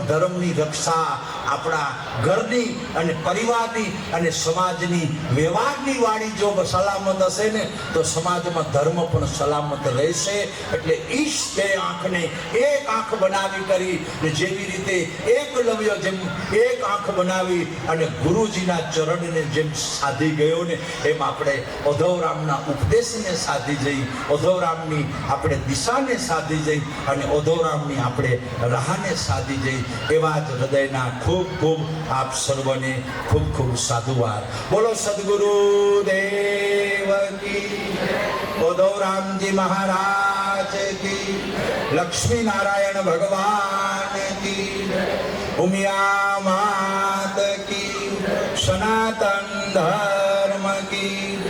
ધર્મની રક્ષા આપણા ઘરની અને પરિવારની અને સમાજની વ્યવહારની વાળી જો સલામત હશે ને તો સમાજમાં ધર્મ પણ સલામત રહેશે. એટલે ઈશ 2 આંખને એક આંખ બનાવી કરી જેવી રીતે એકલવ્ય જેમ એક આંખ બનાવી અને ગુરુજીના ચરણને જેમ સાધી ગયો ને એમ આપણે ઉદ્ધવરામના ઉપદેશને સાધી જઈ, ઉદ્ધવરામની આપણે દિશાને સાધી જઈ અને ઉદ્ધવરામની આપણે રાહને સાધી જઈ. એવા જ હૃદયના ખૂબ ખૂબ આપ સર્વને ખૂબ ખૂબ સાધુવાદ. બોલો સદગુરુ દેવ કી, ઉદ્ધવરામજી મહારાજ કી, લક્ષ્મી નારાયણ ભગવાન કી, ઉમિયા માત કી, સનાતન ધર્મ કી.